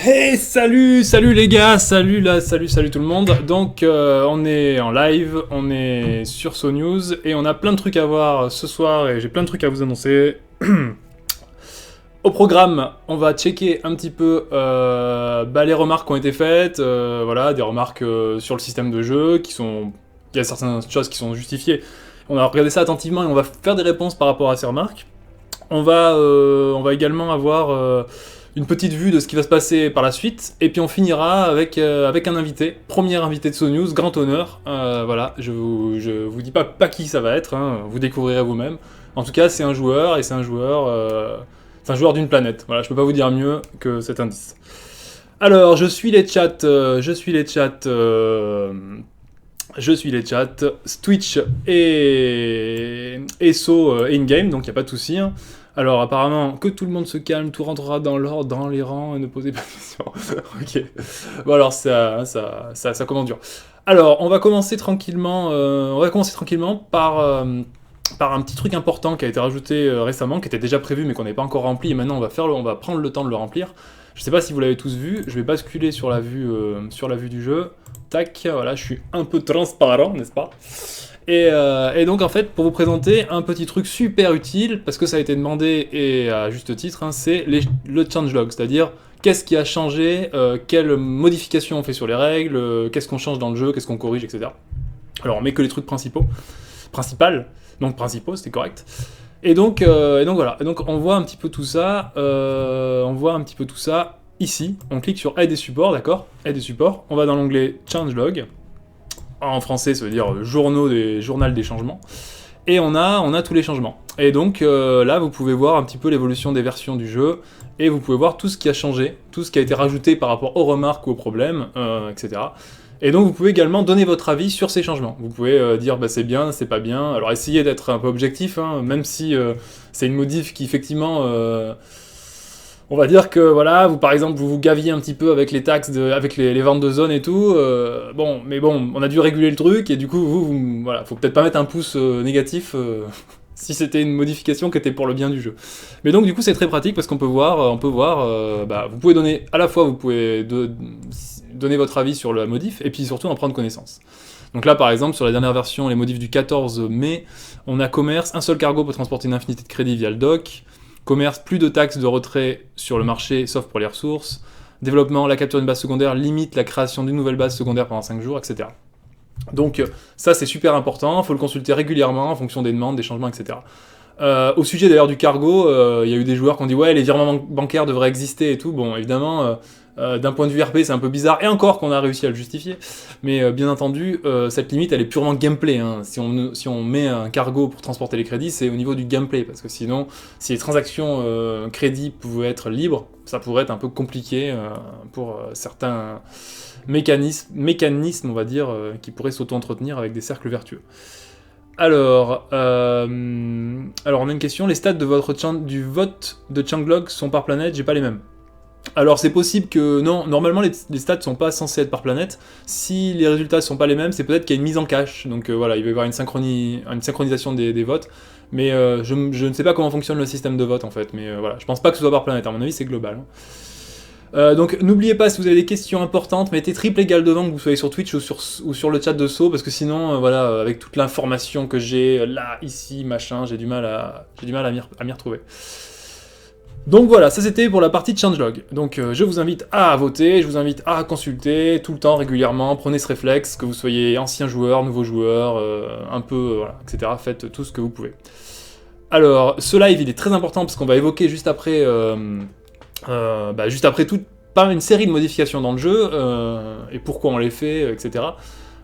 Hey, salut les gars, salut tout le monde. Donc on est en live, on est sur SoNews et on a plein de trucs à voir ce soir et j'ai plein de trucs à vous annoncer. Au programme, on va checker un petit peu les remarques qui ont été faites, voilà, des remarques sur le système de jeu il y a certaines choses qui sont justifiées. On va regarder ça attentivement et on va faire des réponses par rapport à ces remarques. On va également avoir une petite vue de ce qui va se passer par la suite, et puis on finira avec un invité, premier invité de SoNews, grand honneur. Voilà, je vous dis pas qui ça va être, hein, vous découvrirez vous-même. En tout cas, c'est un joueur, et c'est un joueur d'une planète. Voilà, je peux pas vous dire mieux que cet indice. Alors, je suis les chats, Twitch et So in-game, donc il n'y a pas de souci. Hein. Alors apparemment, que tout le monde se calme, tout rentrera dans l'ordre, dans les rangs, et ne posez pas de questions. Ok. Bon alors ça commence dur. Alors on va commencer tranquillement, par un petit truc important qui a été rajouté récemment, qui était déjà prévu mais qu'on n'est pas encore rempli, et maintenant on va prendre le temps de le remplir. Je sais pas si vous l'avez tous vu, je vais basculer sur la vue du jeu. Tac, voilà, je suis un peu transparent, n'est-ce pas ? Et donc en fait, pour vous présenter un petit truc super utile, parce que ça a été demandé, et à juste titre, hein, c'est le changelog, c'est-à-dire qu'est-ce qui a changé, quelles modifications on fait sur les règles, qu'est-ce qu'on change dans le jeu, qu'est-ce qu'on corrige, etc. Alors on met que les trucs principaux, c'était correct. Et donc voilà, et donc on voit un petit peu tout ça, ici, on clique sur aide et support, d'accord ? Aide et support, on va dans l'onglet changelog, en français ça veut dire journal des changements, et on a tous les changements. Et donc là vous pouvez voir un petit peu l'évolution des versions du jeu, et vous pouvez voir tout ce qui a changé, tout ce qui a été rajouté par rapport aux remarques ou aux problèmes, etc. Et donc vous pouvez également donner votre avis sur ces changements. Vous pouvez dire bah, c'est bien, c'est pas bien, alors essayez d'être un peu objectif, hein, même si c'est une modif qui effectivement... on va dire que voilà, vous par exemple vous gaviez un petit peu avec les taxes, avec les ventes de zone et tout. Bon, on a dû réguler le truc et du coup voilà, faut peut-être pas mettre un pouce négatif si c'était une modification qui était pour le bien du jeu. Mais donc du coup c'est très pratique parce qu'on peut voir, vous pouvez donner à la fois vous pouvez donner votre avis sur la modif et puis surtout en prendre connaissance. Donc là par exemple sur la dernière version, les modifs du 14 mai, on a commerce, un seul cargo peut transporter une infinité de crédits via le dock. Commerce, plus de taxes de retrait sur le marché, sauf pour les ressources. Développement, la capture d'une base secondaire limite la création d'une nouvelle base secondaire pendant 5 jours, etc. Donc ça c'est super important, il faut le consulter régulièrement en fonction des demandes, des changements, etc. Au sujet d'ailleurs du cargo, il y a eu des joueurs qui ont dit ouais les virements bancaires devraient exister et tout. Bon évidemment d'un point de vue RP c'est un peu bizarre et encore qu'on a réussi à le justifier, mais bien entendu cette limite elle est purement gameplay, hein. Si on met un cargo pour transporter les crédits c'est au niveau du gameplay, parce que sinon si les transactions crédits pouvaient être libres ça pourrait être un peu compliqué pour certains mécanismes on va dire qui pourraient s'auto-entretenir avec des cercles vertueux. Alors on a une question, les stats du vote de changelog sont par planète, j'ai pas les mêmes. Alors c'est possible que... Non, normalement les stats sont pas censés être par planète. Si les résultats sont pas les mêmes, c'est peut-être qu'il y a une mise en cache. Donc voilà, il va y avoir une synchronisation des votes. Mais je ne sais pas comment fonctionne le système de vote en fait. Mais voilà, je pense pas que ce soit par planète, à mon avis c'est global. Donc n'oubliez pas, si vous avez des questions importantes, mettez triple égal devant, que vous soyez sur Twitch ou sur le chat de So, parce que sinon, voilà, avec toute l'information que j'ai là, ici, machin, j'ai du mal à m'y retrouver. Donc voilà, ça c'était pour la partie de changelog. Donc je vous invite à voter, je vous invite à consulter tout le temps, régulièrement, prenez ce réflexe, que vous soyez ancien joueur, nouveau joueur, un peu, voilà, etc. Faites tout ce que vous pouvez. Alors, ce live il est très important parce qu'on va évoquer juste après pas une série de modifications dans le jeu, et pourquoi on les fait, etc.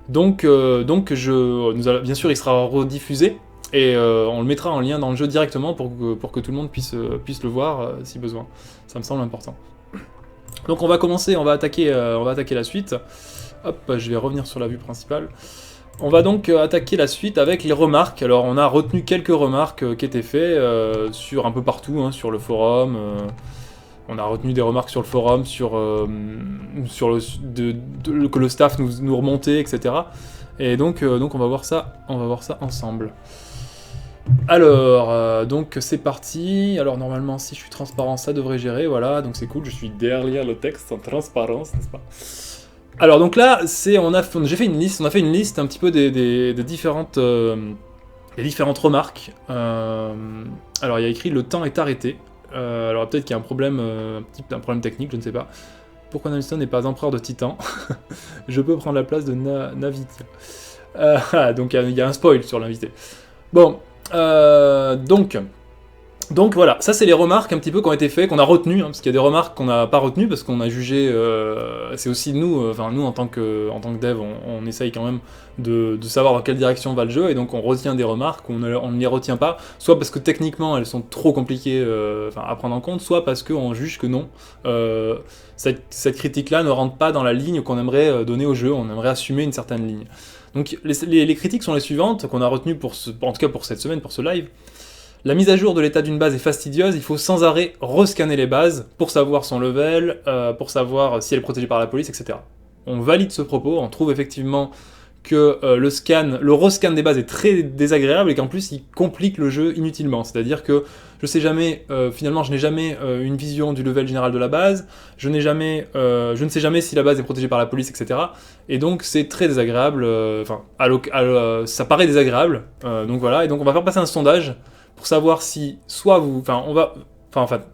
Donc bien sûr il sera rediffusé, et on le mettra en lien dans le jeu directement pour que tout le monde puisse le voir si besoin. Ça me semble important. Donc on va commencer, on va attaquer la suite. Hop, je vais revenir sur la vue principale. On va donc attaquer la suite avec les remarques. Alors on a retenu quelques remarques qui étaient faites sur un peu partout, hein, sur le forum. On a retenu des remarques sur le forum, que le staff nous remontait, etc. Et donc on va voir ça ensemble. Alors, donc c'est parti. Alors normalement, si je suis transparent, ça devrait gérer, voilà, donc c'est cool, je suis derrière le texte en transparence, n'est-ce pas? Alors donc là, j'ai fait une liste, on a fait une liste un petit peu des différentes, des différentes remarques. Alors il y a écrit « Le temps est arrêté ». Alors peut-être qu'il y a un problème, un problème technique, je ne sais pas. Pourquoi Navista n'est pas empereur de Titan? Je peux prendre la place de Navita. Donc il y a un spoil sur l'invité. Bon, donc voilà, ça c'est les remarques un petit peu qui ont été faites, qu'on a retenues, hein, parce qu'il y a des remarques qu'on n'a pas retenues, parce qu'on a jugé, c'est aussi nous, enfin nous en tant que dev, on essaye quand même de savoir dans quelle direction va le jeu, et donc on retient des remarques, on ne les retient pas, soit parce que techniquement elles sont trop compliquées à prendre en compte, soit parce qu'on juge que non, cette critique-là ne rentre pas dans la ligne qu'on aimerait donner au jeu, on aimerait assumer une certaine ligne. Donc les critiques sont les suivantes, qu'on a retenues en tout cas pour cette semaine, pour ce live. La mise à jour de l'état d'une base est fastidieuse, il faut sans arrêt rescanner les bases pour savoir son level, pour savoir si elle est protégée par la police, etc. On valide ce propos, on trouve effectivement que le rescan des bases est très désagréable et qu'en plus il complique le jeu inutilement. C'est-à-dire que je sais jamais, finalement je n'ai jamais une vision du level général de la base, je ne sais jamais si la base est protégée par la police, etc. Et donc c'est très désagréable, ça paraît désagréable, donc voilà, et donc on va faire passer un sondage pour savoir si soit vous...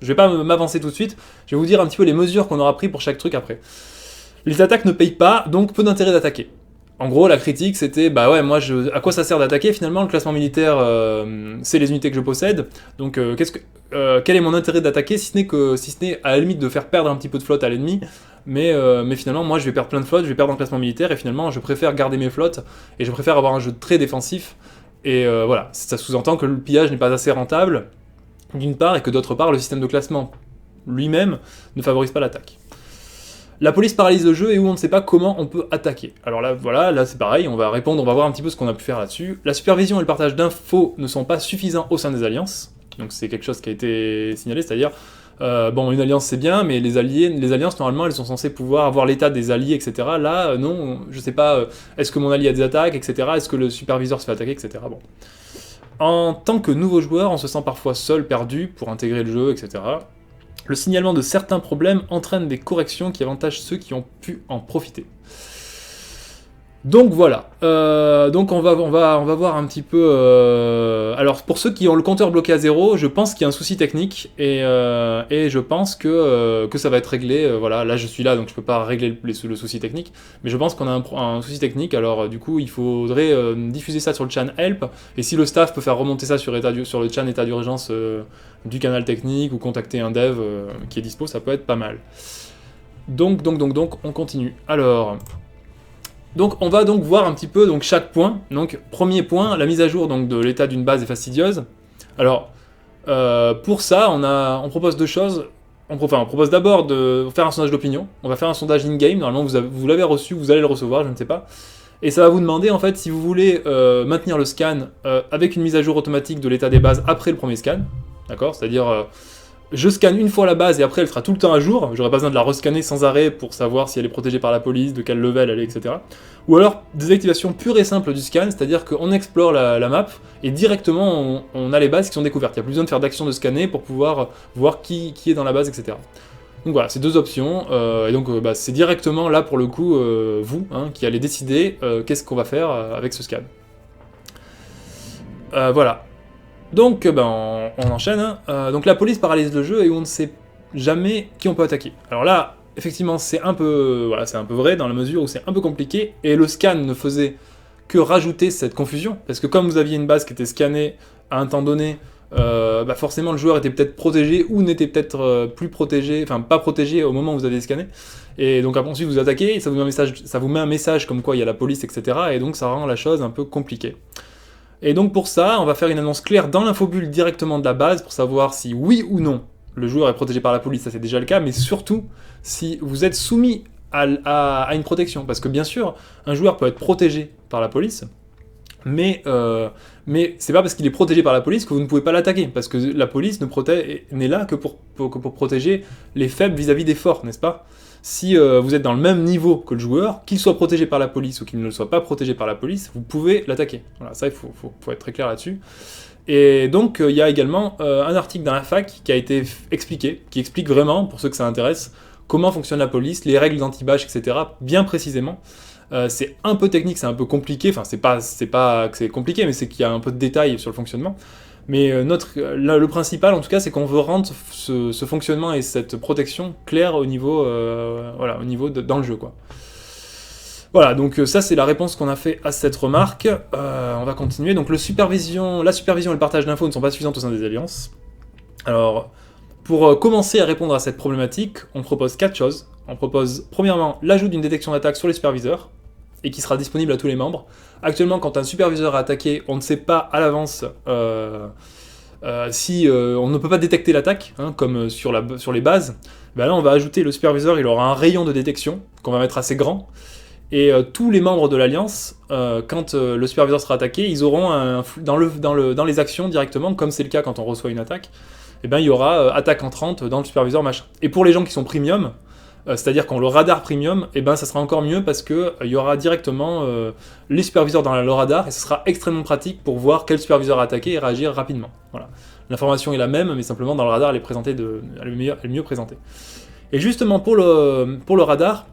je vais pas m'avancer tout de suite, je vais vous dire un petit peu les mesures qu'on aura pris pour chaque truc après. Les attaques ne payent pas, donc peu d'intérêt d'attaquer. En gros, la critique, c'était, bah ouais, à quoi ça sert d'attaquer finalement? Le classement militaire, c'est les unités que je possède, donc quel est mon intérêt d'attaquer si ce n'est à la limite de faire perdre un petit peu de flotte à l'ennemi, mais finalement, moi je vais perdre plein de flottes, je vais perdre en classement militaire, et finalement, je préfère garder mes flottes, et je préfère avoir un jeu très défensif, et voilà, ça sous-entend que le pillage n'est pas assez rentable, d'une part, et que d'autre part, le système de classement lui-même ne favorise pas l'attaque. La police paralyse le jeu et où on ne sait pas comment on peut attaquer. Alors là, voilà, là c'est pareil, on va répondre, on va voir un petit peu ce qu'on a pu faire là-dessus. La supervision et le partage d'infos ne sont pas suffisants au sein des alliances, donc c'est quelque chose qui a été signalé, c'est-à-dire, bon, une alliance c'est bien, mais les alliances normalement elles sont censées pouvoir avoir l'état des alliés, etc. Là, non, je sais pas, est-ce que mon allié a des attaques, etc. Est-ce que le superviseur se fait attaquer, etc. Bon. En tant que nouveau joueur, on se sent parfois seul, perdu pour intégrer le jeu, etc. Le signalement de certains problèmes entraîne des corrections qui avantagent ceux qui ont pu en profiter. Donc voilà, donc on va voir un petit peu... Alors pour ceux qui ont le compteur bloqué à 0, je pense qu'il y a un souci technique, et je pense que ça va être réglé, voilà, là je suis là donc je peux pas régler le souci technique, mais je pense qu'on a un souci technique, alors du coup il faudrait diffuser ça sur le chan help, et si le staff peut faire remonter ça sur le chan état d'urgence du canal technique, ou contacter un dev qui est dispo, ça peut être pas mal. Donc on continue. Alors... Donc on va donc voir un petit peu chaque point. Donc premier point, la mise à jour donc, de l'état d'une base est fastidieuse. Alors pour ça, on propose deux choses. On propose d'abord de faire un sondage d'opinion. On va faire un sondage in-game, normalement vous l'avez reçu, vous allez le recevoir, je ne sais pas. Et ça va vous demander en fait si vous voulez maintenir le scan avec une mise à jour automatique de l'état des bases après le premier scan. D'accord? C'est-à-dire... je scanne une fois la base et après elle sera tout le temps à jour, j'aurai pas besoin de la rescanner sans arrêt pour savoir si elle est protégée par la police, de quel level elle est, etc. Ou alors des activations pures et simples du scan, c'est-à-dire qu'on explore la map et directement on a les bases qui sont découvertes. Il n'y a plus besoin de faire d'action de scanner pour pouvoir voir qui est dans la base, etc. Donc voilà, c'est deux options, et donc c'est directement là pour le coup vous qui allez décider qu'est-ce qu'on va faire avec ce scan. Voilà. Donc on enchaîne, donc la police paralyse le jeu et où on ne sait jamais qui on peut attaquer. Alors là, effectivement c'est un peu vrai dans la mesure où c'est un peu compliqué, et le scan ne faisait que rajouter cette confusion, parce que comme vous aviez une base qui était scannée à un temps donné, forcément le joueur était peut-être protégé ou n'était peut-être plus protégé, enfin pas protégé au moment où vous avez scanné, et donc ensuite vous attaquez, et ça vous met un message comme quoi il y a la police, etc. Et donc ça rend la chose un peu compliquée. Et donc pour ça, on va faire une annonce claire dans l'infobulle directement de la base pour savoir si oui ou non le joueur est protégé par la police, ça c'est déjà le cas, mais surtout si vous êtes soumis à une protection. Parce que bien sûr, un joueur peut être protégé par la police, mais c'est pas parce qu'il est protégé par la police que vous ne pouvez pas l'attaquer, parce que la police n'est là que pour protéger les faibles vis-à-vis des forts, n'est-ce pas? Si vous êtes dans le même niveau que le joueur, qu'il soit protégé par la police ou qu'il ne le soit pas protégé par la police, vous pouvez l'attaquer. Voilà, ça il faut être très clair là-dessus. Et donc, il y a également un article dans la fac qui a été expliqué, qui explique vraiment, pour ceux que ça intéresse, comment fonctionne la police, les règles d'anti-bâche, etc., bien précisément. C'est un peu technique, c'est un peu compliqué, enfin, c'est pas que c'est compliqué, mais c'est qu'il y a un peu de détails sur le fonctionnement. Mais le principal, en tout cas, c'est qu'on veut rendre ce fonctionnement et cette protection claire au niveau, voilà, au niveau dans le jeu, quoi. Voilà, donc ça c'est la réponse qu'on a fait à cette remarque. On va continuer. Donc la supervision et le partage d'infos ne sont pas suffisantes au sein des alliances. Alors, pour commencer à répondre à cette problématique, on propose 4 choses. On propose premièrement l'ajout d'une détection d'attaque sur les superviseurs, et qui sera disponible à tous les membres. Actuellement, quand un superviseur est attaqué, on ne sait pas à l'avance si on ne peut pas détecter l'attaque, hein, comme sur les bases. Ben là, on va ajouter le superviseur, il aura un rayon de détection qu'on va mettre assez grand. Et tous les membres de l'Alliance, quand le superviseur sera attaqué, ils auront dans les actions directement, comme c'est le cas quand on reçoit une attaque, et ben, il y aura attaque entrante dans le superviseur machin. Et pour les gens qui sont premium, c'est-à-dire quand le radar premium, et ben, ça sera encore mieux parce qu'il y aura directement les superviseurs dans le radar, et ce sera extrêmement pratique pour voir quel superviseur a attaqué et réagir rapidement. Voilà. L'information est la même, mais simplement dans le radar, elle est mieux présentée. Et justement pour le radar,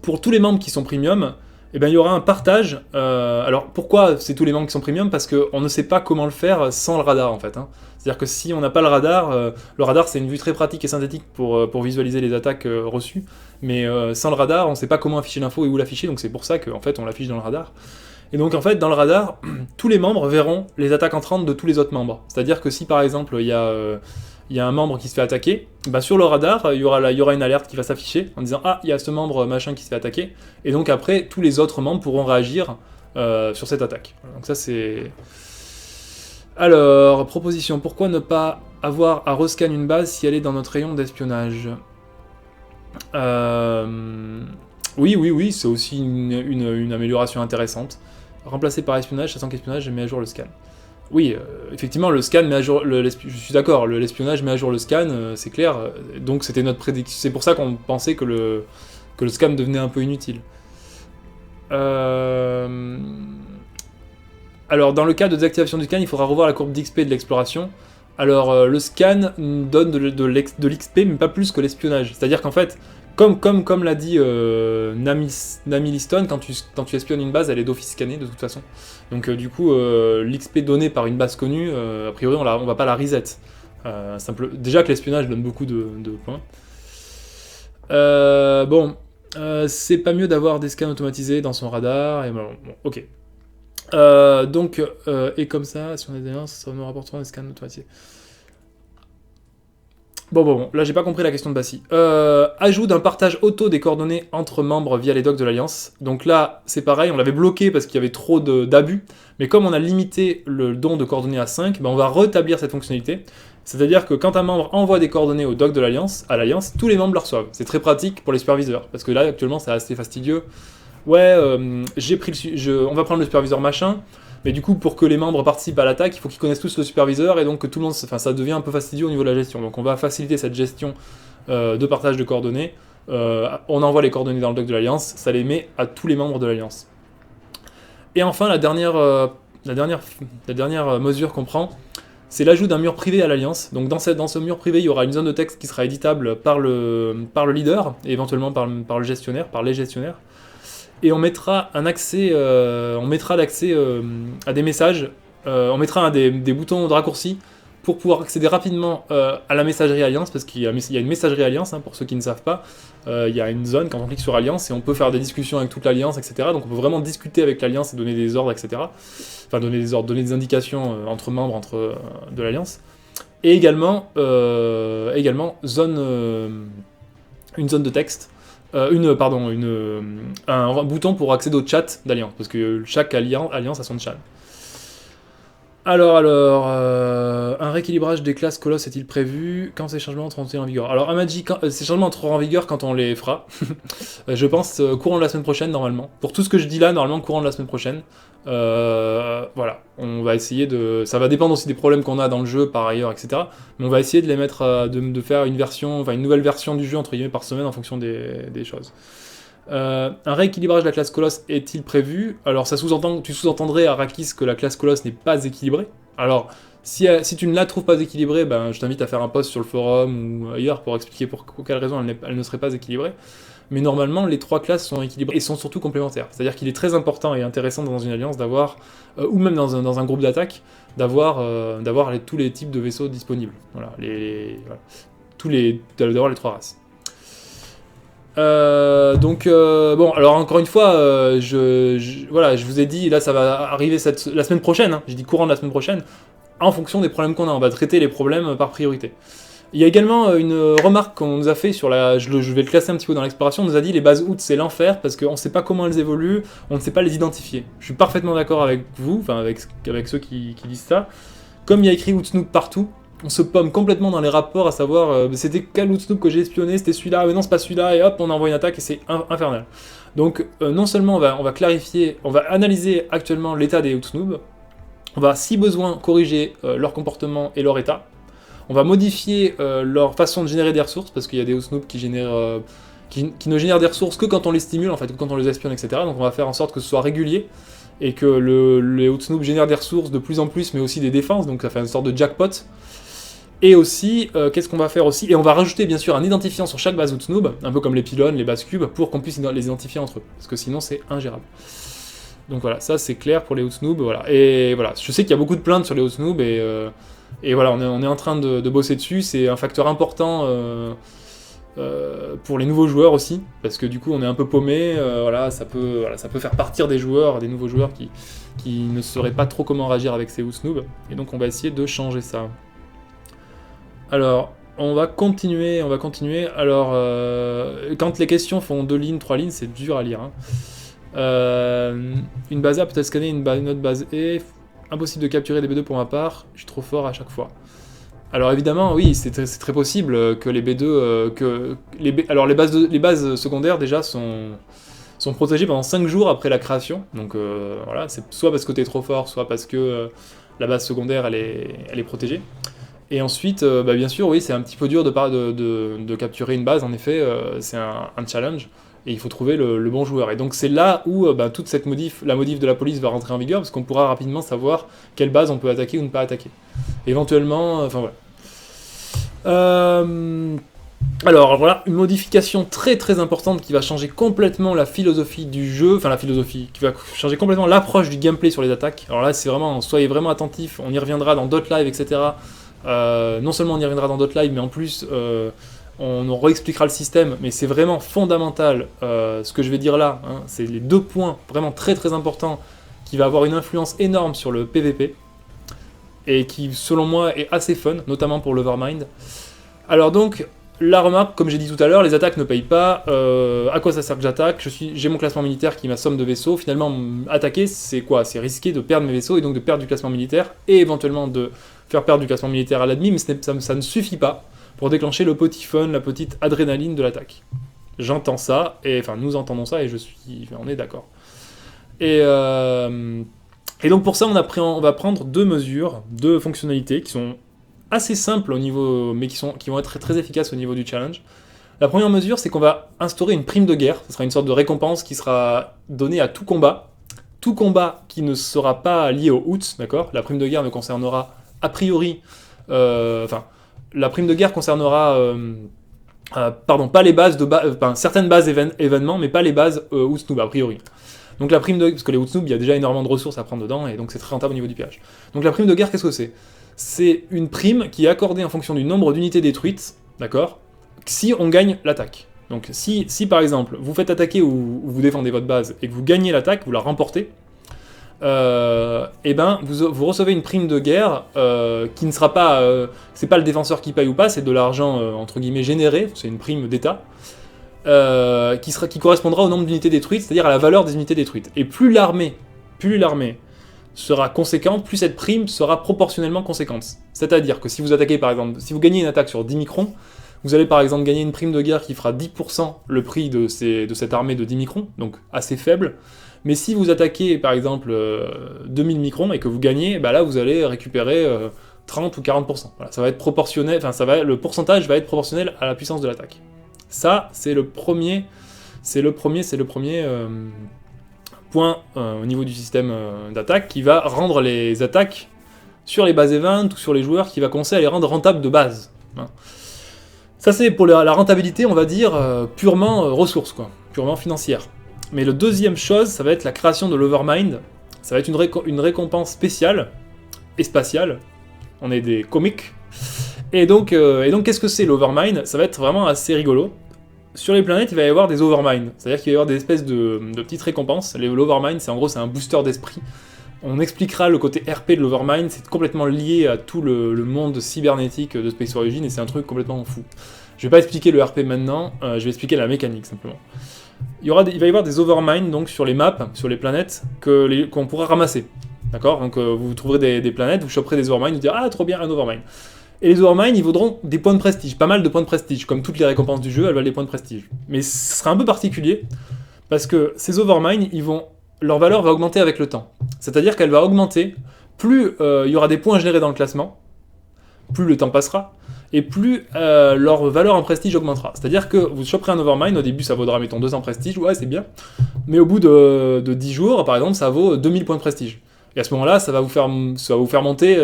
pour tous les membres qui sont premium, eh ben, il y aura un partage. Alors pourquoi c'est tous les membres qui sont premium? Parce qu'on ne sait pas comment le faire sans le radar en fait. Hein. C'est-à-dire que si on n'a pas le radar c'est une vue très pratique et synthétique pour visualiser les attaques reçues, mais sans le radar on ne sait pas comment afficher l'info et où l'afficher, donc c'est pour ça qu'en fait on l'affiche dans le radar. Et donc en fait dans le radar, tous les membres verront les attaques entrantes de tous les autres membres. C'est-à-dire que si par exemple il y a un membre qui se fait attaquer, bah sur le radar, il y aura une alerte qui va s'afficher en disant « Ah, il y a ce membre machin qui se fait attaquer », et donc après, tous les autres membres pourront réagir sur cette attaque. Donc ça, c'est... Alors, proposition, pourquoi ne pas avoir à rescan une base si elle est dans notre rayon d'espionnage ? Oui, c'est aussi une amélioration intéressante. Remplacé par espionnage, sachant qu'espionnage met à jour le scan. Oui, effectivement, le scan met à jour... je suis d'accord, l'espionnage met à jour le scan, c'est clair. Donc c'était notre prédiction. C'est pour ça qu'on pensait que le scan devenait un peu inutile. Alors, dans le cas de désactivation du scan, il faudra revoir la courbe d'XP de l'exploration. Alors, le scan donne de l'XP, mais pas plus que l'espionnage. C'est-à-dire qu'en fait, comme l'a dit Nami Liston, quand tu espionnes une base, elle est d'office scannée de toute façon. Donc du coup, l'XP donné par une base connue, a priori on va pas la reset. Déjà que l'espionnage donne beaucoup de points. C'est pas mieux d'avoir des scans automatisés dans son radar, et bon, ok. Et comme ça, si on a des alliances, ça nous rapportera des scans automatisés. Bon, là j'ai pas compris la question de Bassi. Ajout d'un partage auto des coordonnées entre membres via les docs de l'Alliance. Donc là, c'est pareil, on l'avait bloqué parce qu'il y avait trop d'abus, mais comme on a limité le don de coordonnées à 5, on va rétablir cette fonctionnalité. C'est-à-dire que quand un membre envoie des coordonnées au doc de l'Alliance, à l'Alliance, tous les membres le reçoivent. C'est très pratique pour les superviseurs, parce que là actuellement c'est assez fastidieux. Ouais, on va prendre le superviseur machin, mais du coup, pour que les membres participent à l'attaque, il faut qu'ils connaissent tous le superviseur, et donc que tout le monde... Enfin, ça devient un peu fastidieux au niveau de la gestion. Donc on va faciliter cette gestion de partage de coordonnées. On envoie les coordonnées dans le doc de l'Alliance, ça les met à tous les membres de l'Alliance. Et enfin, la dernière mesure qu'on prend, c'est l'ajout d'un mur privé à l'Alliance. Donc dans ce mur privé, il y aura une zone de texte qui sera éditable par le leader, et éventuellement par les gestionnaires. Et on mettra l'accès à des messages, on mettra des boutons de raccourci pour pouvoir accéder rapidement à la messagerie Alliance, parce qu'il y a une messagerie Alliance, hein, pour ceux qui ne savent pas, il y a une zone quand on clique sur Alliance, et on peut faire des discussions avec toute l'Alliance, etc. Donc on peut vraiment discuter avec l'Alliance et donner des ordres, etc. Enfin donner des indications entre membres de l'Alliance. Et également, une zone de texte, un bouton pour accéder au chat d'Alliance, parce que chaque Alliance a son chat. Alors, un rééquilibrage des classes Colosse est-il prévu? Quand ces changements entreront en vigueur? Alors, Amadji, ces changements entreront en vigueur quand on les fera. Je pense courant de la semaine prochaine, normalement. Pour tout ce que je dis là, normalement, courant de la semaine prochaine. Voilà, on va essayer de... Ça va dépendre aussi des problèmes qu'on a dans le jeu, par ailleurs, etc. Mais on va essayer de les mettre, de faire une nouvelle version du jeu, entre guillemets, par semaine, en fonction des choses. Un rééquilibrage de la classe Colosse est-il prévu? Alors tu sous-entendrais, Arrakis, que la classe Colosse n'est pas équilibrée, Alors, si tu ne la trouves pas équilibrée, ben, je t'invite à faire un post sur le forum ou ailleurs pour expliquer pour quelle raison elle ne serait pas équilibrée. Mais normalement, les 3 classes sont équilibrées et sont surtout complémentaires. C'est-à-dire qu'il est très important et intéressant dans une alliance d'avoir, ou même dans un groupe d'attaque, d'avoir tous les types de vaisseaux disponibles. Voilà, voilà. D'avoir les 3 races. Bon, alors encore une fois, voilà, je vous ai dit, là ça va arriver la semaine prochaine, hein, j'ai dit courant de la semaine prochaine, en fonction des problèmes qu'on a, on va traiter les problèmes par priorité. Il y a également une remarque qu'on nous a fait sur je vais le classer un petit peu dans l'exploration, on nous a dit les bases OOT c'est l'enfer parce qu'on ne sait pas comment elles évoluent, on ne sait pas les identifier. Je suis parfaitement d'accord avec vous, enfin avec ceux qui disent ça. Comme il y a écrit OOT Snoop partout, on se pomme complètement dans les rapports, à savoir c'était quel OOT Snoop que j'ai espionné, c'était celui-là, mais non c'est pas celui-là, et hop on envoie une attaque et c'est infernal. Donc non seulement on va clarifier, on va analyser actuellement l'état des OOT Snoop, on va si besoin corriger leur comportement et leur état, on va modifier leur façon de générer des ressources, parce qu'il y a des OOT Snoop qui ne génèrent des ressources que quand on les stimule, en fait, ou quand on les espionne, etc. Donc on va faire en sorte que ce soit régulier, et que les OOT Snoop génèrent des ressources de plus en plus, mais aussi des défenses, donc ça fait une sorte de jackpot. Et aussi, qu'est-ce qu'on va faire aussi? Et on va rajouter bien sûr un identifiant sur chaque base OOT Snoop, un peu comme les pylônes, les bases cubes, pour qu'on puisse les identifier entre eux, parce que sinon c'est ingérable. Donc voilà, ça c'est clair pour les OOT Snoop, voilà. Et voilà, je sais qu'il y a beaucoup de plaintes sur les OOT Snoop, et voilà, on est en train de bosser dessus, c'est un facteur important pour les nouveaux joueurs aussi, parce que du coup on est un peu paumé, voilà, ça peut faire partir des nouveaux joueurs qui ne sauraient pas trop comment réagir avec ces OOT Snoop, et donc on va essayer de changer ça. Alors, on va continuer. Alors, quand les questions font 2 lignes, 3 lignes, c'est dur à lire. Hein. Une base A peut-être scanner une autre base E. Impossible de capturer des B2 pour ma part. Je suis trop fort à chaque fois. Alors évidemment, oui, c'est très possible que les B2... alors les bases secondaires déjà sont protégées pendant 5 jours après la création. Donc voilà, c'est soit parce que t'es trop fort, soit parce que la base secondaire elle est protégée. Et ensuite, bien sûr, oui, c'est un petit peu dur de capturer une base, en effet, c'est un challenge, et il faut trouver le bon joueur. Et donc c'est là où toute la modif de la police va rentrer en vigueur, parce qu'on pourra rapidement savoir quelle base on peut attaquer ou ne pas attaquer. Éventuellement, enfin voilà. Alors voilà, une modification très très importante qui va changer complètement la philosophie du jeu, qui va changer complètement l'approche du gameplay sur les attaques. Alors là, soyez vraiment attentifs, on y reviendra dans d'autres lives, etc. Non seulement on y reviendra dans d'autres lives, mais en plus on réexpliquera le système, mais c'est vraiment fondamental ce que je vais dire là, hein, c'est les 2 points vraiment très très importants qui va avoir une influence énorme sur le PVP, et qui selon moi est assez fun, notamment pour l'Overmind. Alors donc, la remarque, comme j'ai dit tout à l'heure, les attaques ne payent pas, à quoi ça sert que j'attaque? J'ai mon classement militaire qui est ma somme de vaisseaux, finalement attaquer c'est quoi? C'est risquer de perdre mes vaisseaux et donc de perdre du classement militaire, et éventuellement de faire perdre du classement militaire à l'admin, mais ça ne suffit pas pour déclencher le petit fun, la petite adrénaline de l'attaque. J'entends ça, enfin nous entendons ça, et on est d'accord. Et donc pour ça on va prendre 2 mesures, 2 fonctionnalités qui sont assez simples au niveau, mais qui vont être très, très efficaces au niveau du challenge. La première mesure, c'est qu'on va instaurer une prime de guerre, ce sera une sorte de récompense qui sera donnée à tout combat qui ne sera pas lié au OOT, d'accord? La prime de guerre ne concernera a priori, la prime de guerre concernera, pas les bases certaines bases événements, mais pas les bases OOT Snoop a priori. Donc la prime de, parce que les OOT Snoop, il y a déjà énormément de ressources à prendre dedans, et donc c'est très rentable au niveau du pillage. Donc la prime de guerre, qu'est-ce que c'est? C'est une prime qui est accordée en fonction du nombre d'unités détruites, d'accord? Si on gagne l'attaque. Donc si par exemple, vous faites attaquer ou vous défendez votre base, et que vous gagnez l'attaque, vous la remportez, vous recevez une prime de guerre qui ne sera pas... c'est pas le défenseur qui paye ou pas, c'est de l'argent entre guillemets généré, c'est une prime d'État, qui correspondra au nombre d'unités détruites, c'est-à-dire à la valeur des unités détruites. Et plus l'armée sera conséquente, plus cette prime sera proportionnellement conséquente. C'est-à-dire que si vous attaquez par exemple, si vous gagnez une attaque sur 10 microns, vous allez par exemple gagner une prime de guerre qui fera 10% le prix de cette armée de 10 microns, donc assez faible. Mais si vous attaquez par exemple 2000 microns et que vous gagnez, bah là vous allez récupérer 30 ou 40%. Voilà, ça va être proportionnel, le pourcentage va être proportionnel à la puissance de l'attaque. Ça, c'est le premier point au niveau du système d'attaque qui va rendre les attaques sur les base events ou sur les joueurs qui va commencer à les rendre rentables de base. Hein. Ça c'est pour la rentabilité, on va dire, purement ressources, quoi, purement financière. Mais le deuxième chose, ça va être la création de l'Overmind. Ça va être une récompense spéciale et spatiale. On est des comiques. Et donc qu'est-ce que c'est l'Overmind? Ça va être vraiment assez rigolo. Sur les planètes, il va y avoir des Overmind. C'est-à-dire qu'il va y avoir des espèces de petites récompenses. L'Overmind, c'est en gros, c'est un booster d'esprit. On expliquera le côté RP de l'Overmind, c'est complètement lié à tout le monde cybernétique de Space Origin, et c'est un truc complètement fou. Je vais pas expliquer le RP maintenant, je vais expliquer la mécanique simplement. Il va y avoir des Overmind donc sur les maps, sur les planètes, qu'on pourra ramasser. D'accord? Donc vous trouverez des planètes, vous choperez des Overmind, vous direz ah trop bien un Overmind. Et les Overmind, ils vaudront des points de prestige, pas mal de points de prestige, comme toutes les récompenses du jeu, elles valent des points de prestige. Mais ce sera un peu particulier, parce que ces Overmind, leur valeur va augmenter avec le temps. C'est-à-dire qu'elle va augmenter, plus il y aura des points générés dans le classement, plus le temps passera, et plus leur valeur en prestige augmentera. C'est-à-dire que vous choperez un Overmind, au début ça vaudra, mettons, 200 prestige, ouais c'est bien, mais au bout de 10 jours, par exemple, ça vaut 2000 points de prestige. Et à ce moment-là, ça va vous faire monter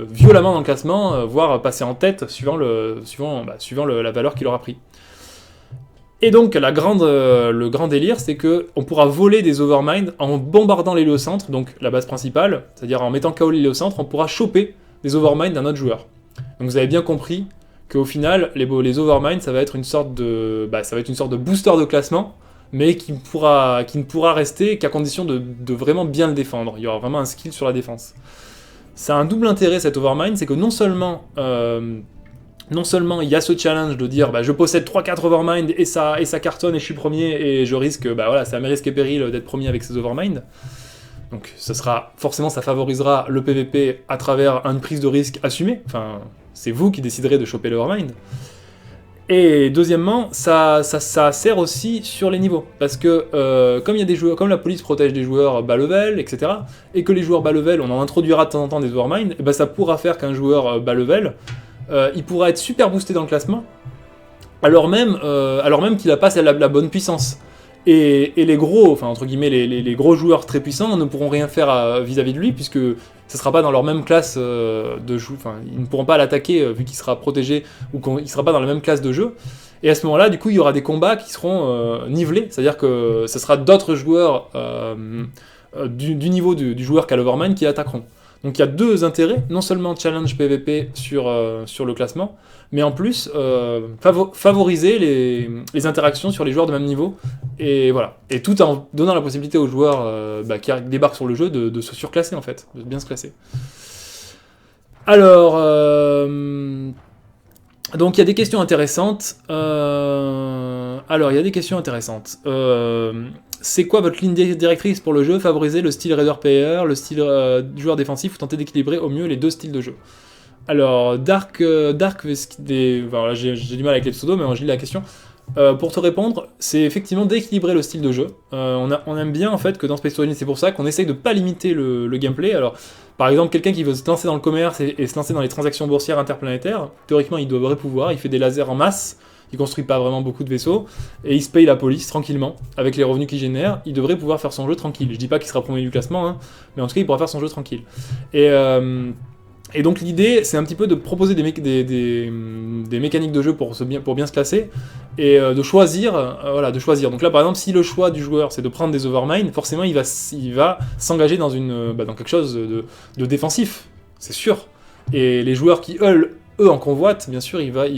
violemment dans le classement, voire passer en tête, suivant la valeur qu'il aura pris. Et donc, le grand délire, c'est qu'on pourra voler des Overmind en bombardant l'héliocentre, donc la base principale, c'est-à-dire en mettant KO l'héliocentre, on pourra choper des Overmind d'un autre joueur. Donc vous avez bien compris qu'au final, les Overmind, ça va être une sorte de booster de classement, mais qui ne pourra rester qu'à condition de vraiment bien le défendre. Il y aura vraiment un skill sur la défense. Ça a un double intérêt, cet Overmind, c'est que non seulement il y a ce challenge de dire je possède 3-4 Overmind et ça cartonne et je suis premier et je risque, c'est à mes risques et périls d'être premier avec ces Overmind. Donc ça favorisera le PVP à travers une prise de risque assumée. Enfin, c'est vous qui déciderez de choper l'Overmind. Et deuxièmement, ça sert aussi sur les niveaux. Parce que comme il y a des joueurs, comme la police protège des joueurs bas level, etc., et que les joueurs bas level, on en introduira de temps en temps des Overmind, et ça pourra faire qu'un joueur bas level, il pourra être super boosté dans le classement, alors même qu'il n'a pas la bonne puissance. Et les gros, enfin entre guillemets, les gros joueurs très puissants ne pourront rien faire vis-à-vis de lui, puisque ça sera pas dans leur même classe de jeu, enfin ils ne pourront pas l'attaquer vu qu'il sera protégé, ou qu'il sera pas dans la même classe de jeu. Et à ce moment-là, du coup, il y aura des combats qui seront nivelés, c'est-à-dire que ce sera d'autres joueurs du niveau du joueur qu'a l'Overmind qui attaqueront. Donc il y a deux intérêts, non seulement challenge PVP sur le classement, mais en plus favoriser les interactions sur les joueurs de même niveau, et voilà. Et tout en donnant la possibilité aux joueurs qui débarquent sur le jeu de se surclasser en fait, de bien se classer. Alors, donc il y a des questions intéressantes. C'est quoi votre ligne directrice pour le jeu? Favoriser le style Raider Player, le style joueur défensif, ou tenter d'équilibrer au mieux les deux styles de jeu? Alors, Dark voilà, j'ai du mal avec les pseudos, mais je lis la question. Pour te répondre, c'est effectivement d'équilibrer le style de jeu. On aime bien en fait que dans Space Origin, c'est pour ça qu'on essaye de pas limiter le gameplay. Alors, par exemple, quelqu'un qui veut se lancer dans le commerce et se lancer dans les transactions boursières interplanétaires, théoriquement il devrait pouvoir, il fait des lasers en masse, il construit pas vraiment beaucoup de vaisseaux, et il se paye la police tranquillement, avec les revenus qu'il génère, il devrait pouvoir faire son jeu tranquille. Je dis pas qu'il sera premier du classement, hein, mais en tout cas il pourra faire son jeu tranquille. Et donc l'idée, c'est un petit peu de proposer des mécaniques de jeu pour bien se classer, et de choisir. Donc là par exemple, si le choix du joueur c'est de prendre des Overmind, forcément il va s'engager dans quelque chose de défensif, c'est sûr. Et les joueurs qui eux en convoitent, bien sûr, ils vont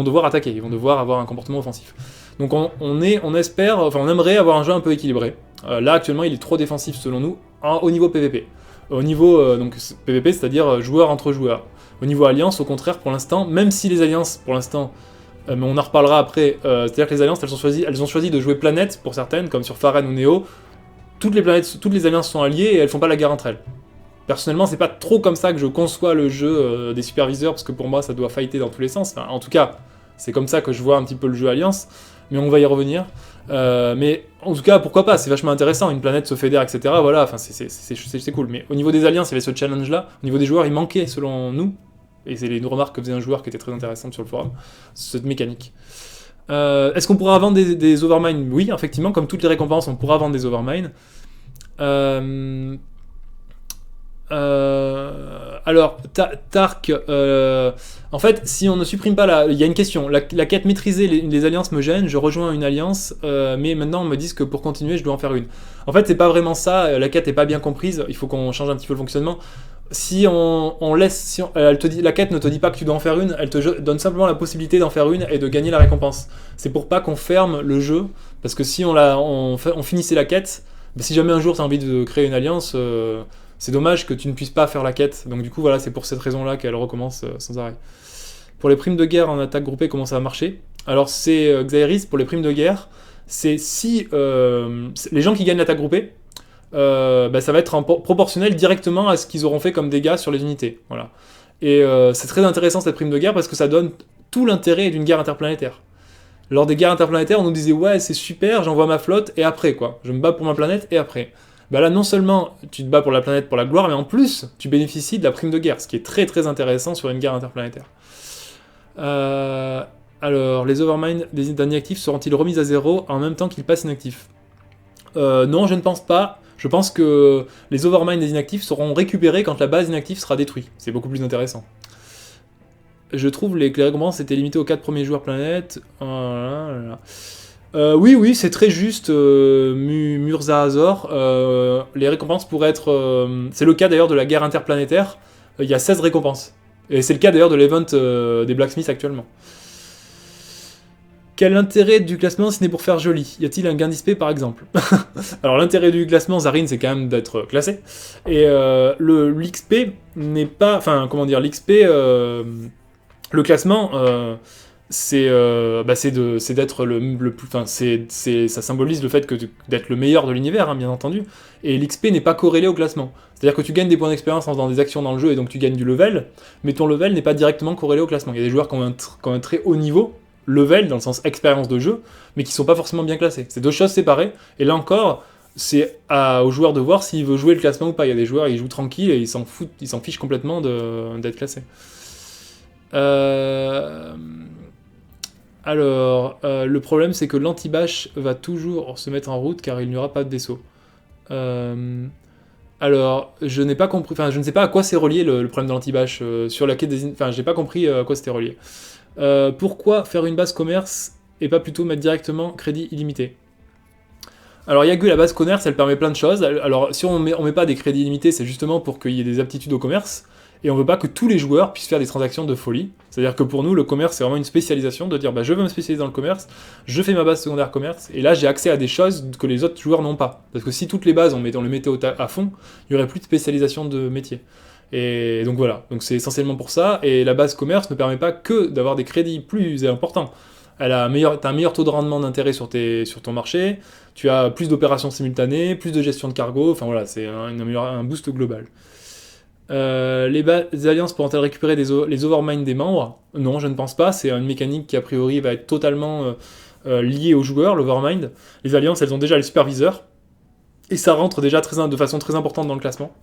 devoir attaquer, ils vont devoir avoir un comportement offensif. Donc on aimerait avoir un jeu un peu équilibré. Là actuellement il est trop défensif selon nous, au niveau PVP. Au niveau donc PVP, c'est-à-dire joueur entre joueurs. Au niveau alliance, au contraire, pour l'instant, même si les alliances, pour l'instant, mais on en reparlera après, c'est-à-dire que les alliances, elles ont choisi de jouer planète pour certaines, comme sur Pharan ou Neo. Toutes les alliances sont alliées et elles font pas la guerre entre elles. Personnellement, c'est pas trop comme ça que je conçois le jeu des superviseurs, parce que pour moi, ça doit fighter dans tous les sens. Enfin, en tout cas, c'est comme ça que je vois un petit peu le jeu Alliance, mais on va y revenir. Mais en tout cas, pourquoi pas, c'est vachement intéressant, une planète se fédère, etc. Voilà, enfin, c'est cool. Mais au niveau des alliances, il y avait ce challenge-là. Au niveau des joueurs, il manquait, selon nous, et c'est les remarques que faisait un joueur qui était très intéressante sur le forum, cette mécanique. Est-ce qu'on pourra vendre des Overmind? Oui, effectivement, comme toutes les récompenses, on pourra vendre des Overmind. Alors, Tark, en fait, si on ne supprime pas il y a une question. La quête maîtriser les alliances me gêne, je rejoins une alliance, mais maintenant on me dit que pour continuer, je dois en faire une. En fait, c'est pas vraiment ça, la quête est pas bien comprise, il faut qu'on change un petit peu le fonctionnement. Si on laisse, si elle te dit, la quête ne te dit pas que tu dois en faire une, elle te donne simplement la possibilité d'en faire une et de gagner la récompense. C'est pour pas qu'on ferme le jeu, parce que si on finissait la quête, bah, si jamais un jour tu as envie de créer une alliance, c'est dommage que tu ne puisses pas faire la quête. Donc du coup, voilà, c'est pour cette raison-là qu'elle recommence sans arrêt. Pour les primes de guerre en attaque groupée, comment ça va marcher? Alors c'est Xairis, pour les primes de guerre, c'est si les gens qui gagnent l'attaque groupée, bah, ça va être proportionnel directement à ce qu'ils auront fait comme dégâts sur les unités. Voilà. Et c'est très intéressant cette prime de guerre parce que ça donne tout l'intérêt d'une guerre interplanétaire. Lors des guerres interplanétaires, on nous disait ouais c'est super, j'envoie ma flotte et après quoi, je me bats pour ma planète et après. Bah là non seulement tu te bats pour la planète pour la gloire, mais en plus tu bénéficies de la prime de guerre, ce qui est très très intéressant sur une guerre interplanétaire. Alors les overmind d'un inactif seront-ils remis à zéro en même temps qu'ils passent inactifs? Non, je ne pense pas. Je pense que les overmind des inactifs seront récupérés quand la base inactive sera détruite. C'est beaucoup plus intéressant. Je trouve que les récompenses étaient limitées aux 4 premiers joueurs planète. Oui, c'est très juste, Murza Azor. Les récompenses pourraient être... c'est le cas d'ailleurs de la guerre interplanétaire. Il y a 16 récompenses. Et c'est le cas d'ailleurs de l'event des Blacksmiths actuellement. Quel intérêt du classement si n'est pour faire joli? Y a-t-il un gain d'XP par exemple? Alors l'intérêt du classement, Zarine, c'est quand même d'être classé. Et l'XP n'est pas... Enfin, comment dire, l'XP... le classement, c'est d'être le plus... Enfin, ça symbolise le fait d'être le meilleur de l'univers, hein, bien entendu. Et l'XP n'est pas corrélé au classement. C'est-à-dire que tu gagnes des points d'expérience en faisant des actions dans le jeu, et donc tu gagnes du level, mais ton level n'est pas directement corrélé au classement. Il y a des joueurs qui ont un très haut niveau, level, dans le sens expérience de jeu, mais qui sont pas forcément bien classés. C'est deux choses séparées, et là encore, c'est au joueur de voir s'il veut jouer le classement ou pas. Il y a des joueurs, ils jouent tranquille, et ils s'en fichent complètement d'être classés. Alors, le problème c'est que l'anti-bâche va toujours se mettre en route car il n'y aura pas de vaisseau. Alors, je n'ai pas compris, enfin je ne sais pas à quoi c'est relié le problème de l'anti-bâche sur la quête des... Enfin, j'ai pas compris à quoi c'était relié. Pourquoi faire une base commerce et pas plutôt mettre directement crédit illimité? Alors Yagu, la base commerce, elle permet plein de choses. Alors si on met pas des crédits illimités, c'est justement pour qu'il y ait des aptitudes au commerce. Et on veut pas que tous les joueurs puissent faire des transactions de folie. C'est-à-dire que pour nous, le commerce, c'est vraiment une spécialisation, de dire bah, je veux me spécialiser dans le commerce, je fais ma base secondaire commerce, et là j'ai accès à des choses que les autres joueurs n'ont pas. Parce que si toutes les bases, on les mettait à fond, il n'y aurait plus de spécialisation de métier. Et donc voilà, donc c'est essentiellement pour ça, et la base commerce ne permet pas que d'avoir des crédits plus importants. T'as un meilleur taux de rendement d'intérêt sur ton marché, tu as plus d'opérations simultanées, plus de gestion de cargo, enfin voilà, c'est un boost global. Les alliances pourront-elles récupérer les overmind des membres? Non, je ne pense pas, c'est une mécanique qui a priori va être totalement liée aux joueurs, l'overmind. Les alliances, elles ont déjà les superviseurs, et ça rentre déjà de façon très importante dans le classement.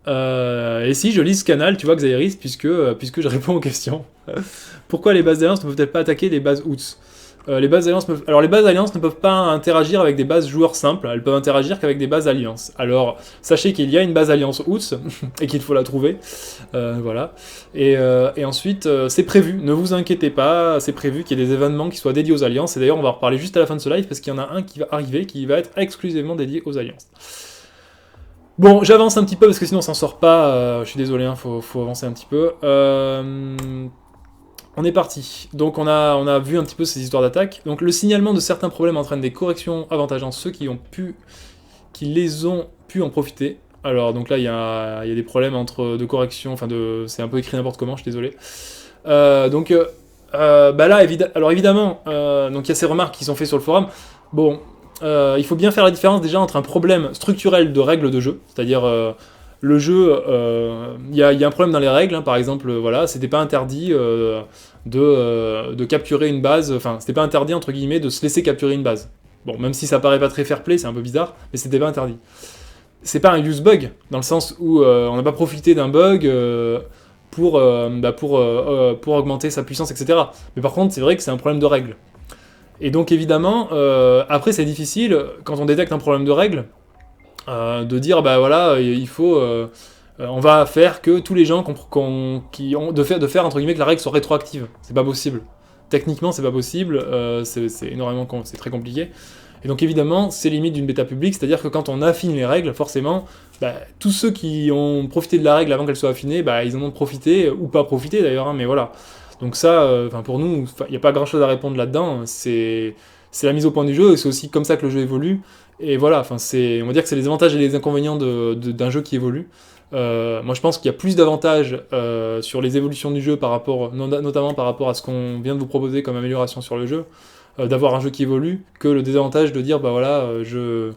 Et si je lis ce canal, tu vois Xairis, puisque je réponds aux questions. Pourquoi les bases d'alliance ne peuvent-elles pas attaquer les bases OOTS? Les bases alliances ne peuvent pas interagir avec des bases joueurs simples, elles peuvent interagir qu'avec des bases alliances. Alors sachez qu'il y a une base alliance OOTS et qu'il faut la trouver, voilà. Et ensuite c'est prévu, ne vous inquiétez pas, c'est prévu qu'il y ait des événements qui soient dédiés aux alliances. Et d'ailleurs on va en reparler juste à la fin de ce live parce qu'il y en a un qui va arriver qui va être exclusivement dédié aux alliances. Bon, j'avance un petit peu parce que sinon on s'en sort pas. Je suis désolé, hein, faut avancer un petit peu. On est parti. Donc on a vu un petit peu ces histoires d'attaque. Donc le signalement de certains problèmes entraîne des corrections avantageant ceux qui les ont pu en profiter. Alors donc là il y a des problèmes de correction, c'est un peu écrit n'importe comment, je suis désolé. Bah là alors évidemment, donc il y a ces remarques qui sont faites sur le forum. Bon, il faut bien faire la différence déjà entre un problème structurel de règles de jeu, c'est-à-dire le jeu, il y a un problème dans les règles, hein, par exemple, voilà, c'était pas interdit de capturer une base, enfin, c'était pas interdit, entre guillemets, de se laisser capturer une base. Bon, même si ça paraît pas très fair-play, c'est un peu bizarre, mais c'était pas interdit. C'est pas un use bug, dans le sens où on n'a pas profité d'un bug pour augmenter sa puissance, etc. Mais par contre, c'est vrai que c'est un problème de règles. Et donc, évidemment, après, c'est difficile, quand on détecte un problème de règles, de dire bah voilà, il faut on va faire que tous les gens qui ont de faire entre guillemets que la règle soit rétroactive. C'est pas possible. Techniquement, c'est pas possible. C'est très compliqué. Et donc évidemment, c'est limite d'une bêta publique, c'est-à-dire que quand on affine les règles, forcément, bah, tous ceux qui ont profité de la règle avant qu'elle soit affinée, bah, ils en ont profité, ou pas profité d'ailleurs, hein, mais voilà. Donc ça, pour nous, il n'y a pas grand-chose à répondre là-dedans, c'est la mise au point du jeu, et c'est aussi comme ça que le jeu évolue, et voilà, on va dire que c'est les avantages et les inconvénients d'un jeu qui évolue. Moi je pense qu'il y a plus d'avantages sur les évolutions du jeu notamment par rapport à ce qu'on vient de vous proposer comme amélioration sur le jeu, d'avoir un jeu qui évolue, que le désavantage de dire bah voilà, je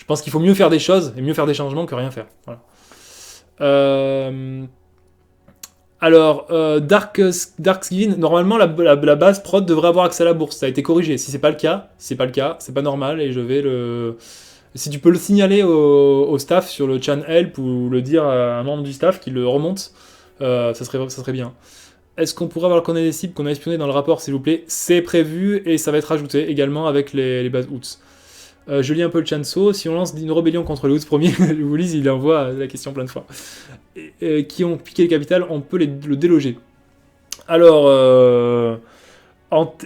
pense qu'il faut mieux faire des choses et mieux faire des changements que rien faire. Voilà. Alors, Darksgiven, normalement la base prod devrait avoir accès à la bourse. Ça a été corrigé. Si c'est pas le cas, c'est pas normal et je vais le. Si tu peux le signaler au staff sur le chan help ou le dire à un membre du staff qui le remonte, ça serait bien. Est-ce qu'on pourrait avoir le coordonnées des cibles qu'on a espionné dans le rapport, s'il vous plaît? C'est prévu et ça va être ajouté également avec les bases OOTS. Je lis un peu le chanso. Si on lance une rébellion contre les OOTS premiers, Willis il envoie la question plein de fois. Qui ont piqué le capital, on peut le déloger. Alors,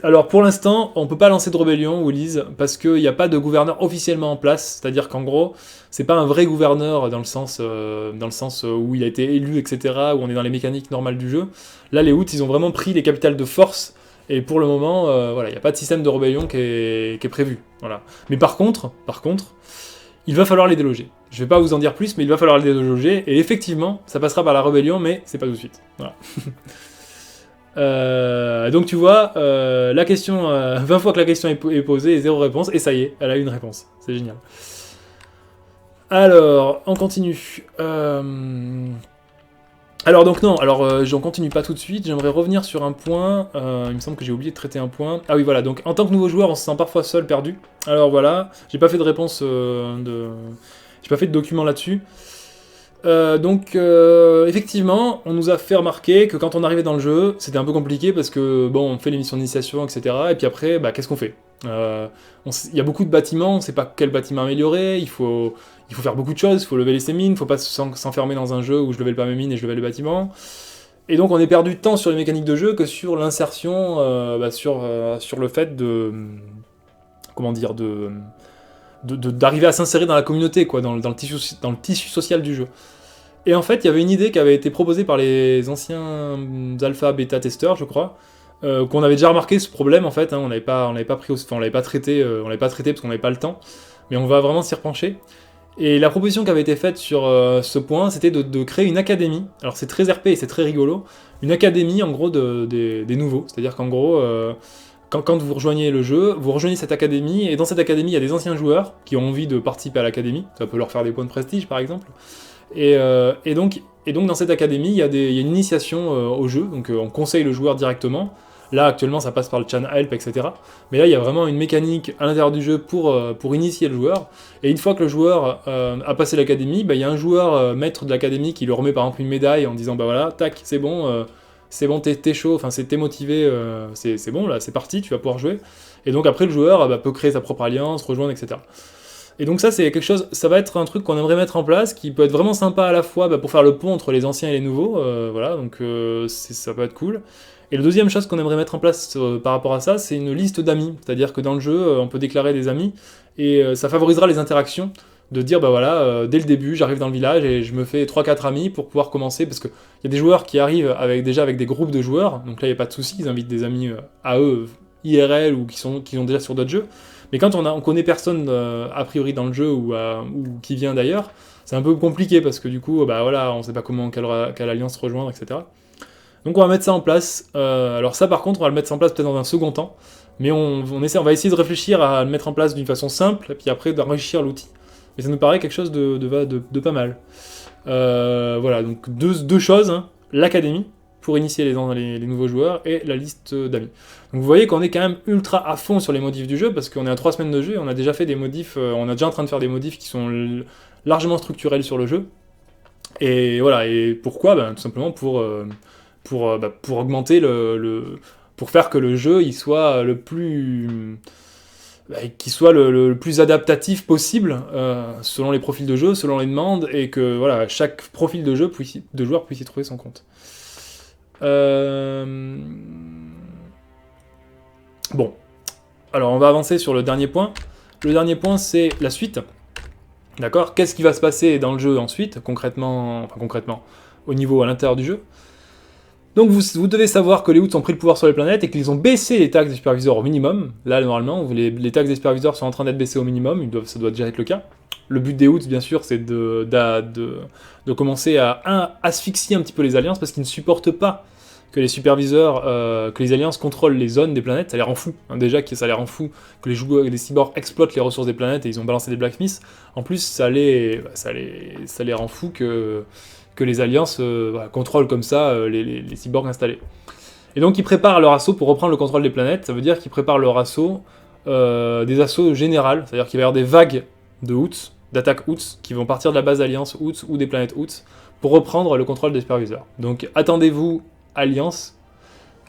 alors pour l'instant, on peut pas lancer de rébellion, Willis, parce qu'il n'y a pas de gouverneur officiellement en place. C'est-à-dire qu'en gros, c'est pas un vrai gouverneur dans le sens où il a été élu, etc., où on est dans les mécaniques normales du jeu. Là, les Houths, ils ont vraiment pris les capitales de force, et pour le moment, voilà, il n'y a pas de système de rébellion qui est prévu. Voilà. Mais par contre, il va falloir les déloger. Je vais pas vous en dire plus, mais il va falloir les déloger, et effectivement, ça passera par la rébellion, mais c'est pas tout de suite. Voilà. Donc tu vois, la question, 20 fois que la question est posée et 0 réponse, et ça y est, elle a une réponse. C'est génial. Alors, on continue. Alors donc non, j'en continue pas tout de suite, j'aimerais revenir sur un point, il me semble que j'ai oublié de traiter un point. Ah oui voilà, donc en tant que nouveau joueur, on se sent parfois seul, perdu. Alors voilà, j'ai pas fait de réponse j'ai pas fait de document là-dessus. Effectivement, on nous a fait remarquer que quand on arrivait dans le jeu, c'était un peu compliqué parce que, bon, on fait les missions d'initiation, etc. Et puis après, bah, qu'est-ce qu'on fait? Il y a beaucoup de bâtiments, on sait pas quel bâtiment améliorer, il faut faire beaucoup de choses, il faut lever ses mines, il faut pas s'enfermer dans un jeu où je levais pas mes mines et je levais le bâtiment. Et donc on est perdu tant sur les mécaniques de jeu que sur l'insertion, sur le fait de... Comment dire, d'arriver à s'insérer dans la communauté, quoi, dans le tissu social du jeu. Et en fait, il y avait une idée qui avait été proposée par les anciens alpha, bêta testeurs, je crois, qu'on avait déjà remarqué ce problème en fait. Hein, on l'avait pas traité parce qu'on n'avait pas le temps, mais on va vraiment s'y repencher. Et la proposition qui avait été faite sur ce point, c'était de créer une académie. Alors c'est très RP et c'est très rigolo. Une académie en gros des nouveaux, c'est-à-dire qu'en gros, quand vous rejoignez le jeu, vous rejoignez cette académie, et dans cette académie, il y a des anciens joueurs qui ont envie de participer à l'académie. Ça peut leur faire des points de prestige par exemple. Et donc dans cette académie, il y a une initiation au jeu, donc on conseille le joueur directement. Là, actuellement, ça passe par le chan help, etc. Mais là, il y a vraiment une mécanique à l'intérieur du jeu pour initier le joueur. Et une fois que le joueur a passé l'académie, bah, il y a un joueur maître de l'académie qui lui remet par exemple une médaille en disant bah voilà, tac, c'est bon, t'es chaud, enfin t'es motivé, c'est bon, là, c'est parti, tu vas pouvoir jouer. Et donc après, le joueur peut créer sa propre alliance, rejoindre, etc. Et donc ça, c'est quelque chose, ça va être un truc qu'on aimerait mettre en place, qui peut être vraiment sympa à la fois pour faire le pont entre les anciens et les nouveaux, voilà, donc ça peut être cool. Et la deuxième chose qu'on aimerait mettre en place par rapport à ça, c'est une liste d'amis, c'est-à-dire que dans le jeu, on peut déclarer des amis, et ça favorisera les interactions, de dire, bah voilà, dès le début, j'arrive dans le village et je me fais 3-4 amis pour pouvoir commencer, parce qu'il y a des joueurs qui arrivent déjà avec des groupes de joueurs, donc là, il n'y a pas de souci, ils invitent des amis à eux, IRL, ou qui sont déjà sur d'autres jeux. Mais quand on connaît personne a priori dans le jeu ou qui vient d'ailleurs, c'est un peu compliqué parce que du coup, bah voilà, on sait pas quelle alliance rejoindre, etc. Donc on va mettre ça en place. Alors ça, par contre, on va le mettre en place peut-être dans un second temps, mais on va essayer de réfléchir à le mettre en place d'une façon simple, et puis après d'enrichir l'outil. Mais ça nous paraît quelque chose de pas mal. Voilà, donc deux choses, hein. L'académie, pour initier les nouveaux joueurs, et la liste d'amis. Donc vous voyez qu'on est quand même ultra à fond sur les modifs du jeu, parce qu'on est à 3 semaines de jeu, et on a déjà fait des modifs, on est déjà en train de faire des modifs qui sont largement structurels sur le jeu. Et voilà, et pourquoi? Tout simplement pour augmenter pour faire que le jeu il soit le plus qui soit le plus adaptatif possible, selon les profils de jeu, selon les demandes, et que voilà, chaque profil de joueur puisse y trouver son compte. Bon, alors on va avancer sur le dernier point. Le dernier point, c'est la suite. D'accord? Qu'est-ce qui va se passer dans le jeu ensuite, concrètement, au niveau à l'intérieur du jeu? Donc vous devez savoir que les Hoods ont pris le pouvoir sur les planètes et qu'ils ont baissé les taxes des superviseurs au minimum. Là, normalement, les taxes des superviseurs sont en train d'être baissées au minimum, ça doit déjà être le cas. Le but des Hoods, bien sûr, c'est de commencer à asphyxier un petit peu les alliances, parce qu'ils ne supportent pas que les superviseurs, que les alliances contrôlent les zones des planètes. Ça les rend fous. Hein, déjà, ça les rend fous que les cyborgs exploitent les ressources des planètes et ils ont balancé des blacksmiths. En plus, ça les rend fous que les alliances contrôlent comme ça les cyborgs installés. Et donc ils préparent leur assaut pour reprendre le contrôle des planètes. Ça veut dire qu'ils préparent leur assaut, des assauts générales, c'est-à-dire qu'il va y avoir des vagues de Hoods, d'attaques Hoods, qui vont partir de la base Alliance Hoods ou des planètes Hoods, pour reprendre le contrôle des superviseurs. Donc attendez-vous, Alliance,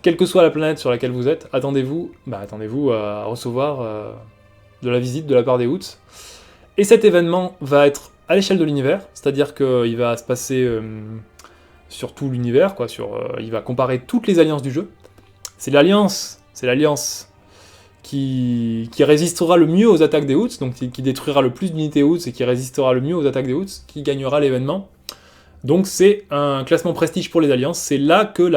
quelle que soit la planète sur laquelle vous êtes, attendez-vous à recevoir de la visite de la part des Hoods. Et cet événement va être à l'échelle de l'univers, c'est-à-dire qu'il va se passer sur tout l'univers, il va comparer toutes les alliances du jeu. C'est l'alliance qui résistera le mieux aux attaques des Hoods, donc qui détruira le plus d'unités Hoods et qui résistera le mieux aux attaques des Hoods, qui gagnera l'événement. Donc c'est un classement prestige pour les alliances, c'est là que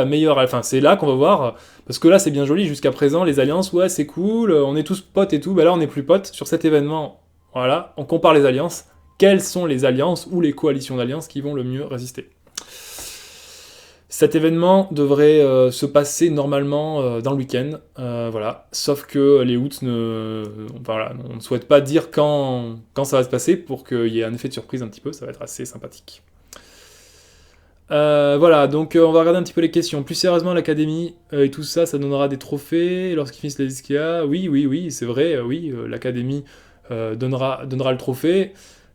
c'est là qu'on va voir, parce que là c'est bien joli, jusqu'à présent les alliances, ouais c'est cool, on est tous potes et tout, là on n'est plus potes, sur cet événement, voilà, on compare les alliances, quelles sont les alliances ou les coalitions d'alliances qui vont le mieux résister. Cet événement devrait se passer normalement dans le week-end, voilà. Sauf que les Hoods on ne souhaite pas dire quand ça va se passer pour qu'il y ait un effet de surprise un petit peu, ça va être assez sympathique. Voilà, donc on va regarder un petit peu les questions. Plus sérieusement, l'académie et tout ça, ça donnera des trophées lorsqu'ils finissent les SKA. Oui, c'est vrai, l'académie donnera le trophée.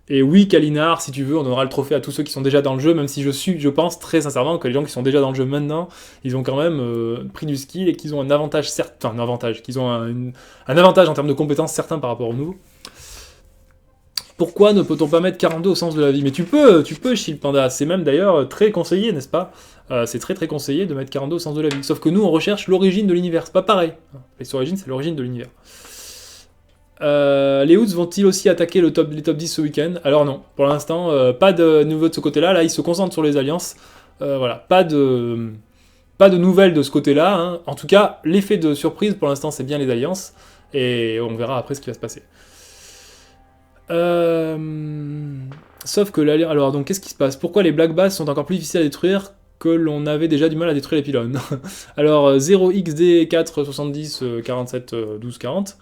Et oui, Kalinar, si tu veux, on donnera le trophée à tous ceux qui sont déjà dans le jeu, même si je pense très sincèrement que les gens qui sont déjà dans le jeu maintenant, ils ont quand même pris du skill et qu'ils ont un avantage certain, qu'ils ont un avantage en termes de compétences certains par rapport aux nouveaux. Pourquoi ne peut-on pas mettre 42 au sens de la vie? Mais tu peux, Shield Panda, c'est même d'ailleurs très conseillé, n'est-ce pas? C'est très très conseillé de mettre 42 au sens de la vie. Sauf que nous, on recherche l'origine de l'univers, c'est pas pareil. Les origines, c'est l'origine de l'univers. Les Hoods vont-ils aussi attaquer les top 10 ce week-end? Alors non, pour l'instant, pas de nouveau de ce côté-là. Là, ils se concentrent sur les alliances. Voilà, pas de nouvelles de ce côté-là. Hein. En tout cas, l'effet de surprise, pour l'instant, c'est bien les alliances. Et on verra après ce qui va se passer. Sauf que l'alliance... Alors, donc, qu'est-ce qui se passe? Pourquoi les Black Bass sont encore plus difficiles à détruire que l'on avait déjà du mal à détruire les pylônes? Alors, 0xd4 70 47 12 40...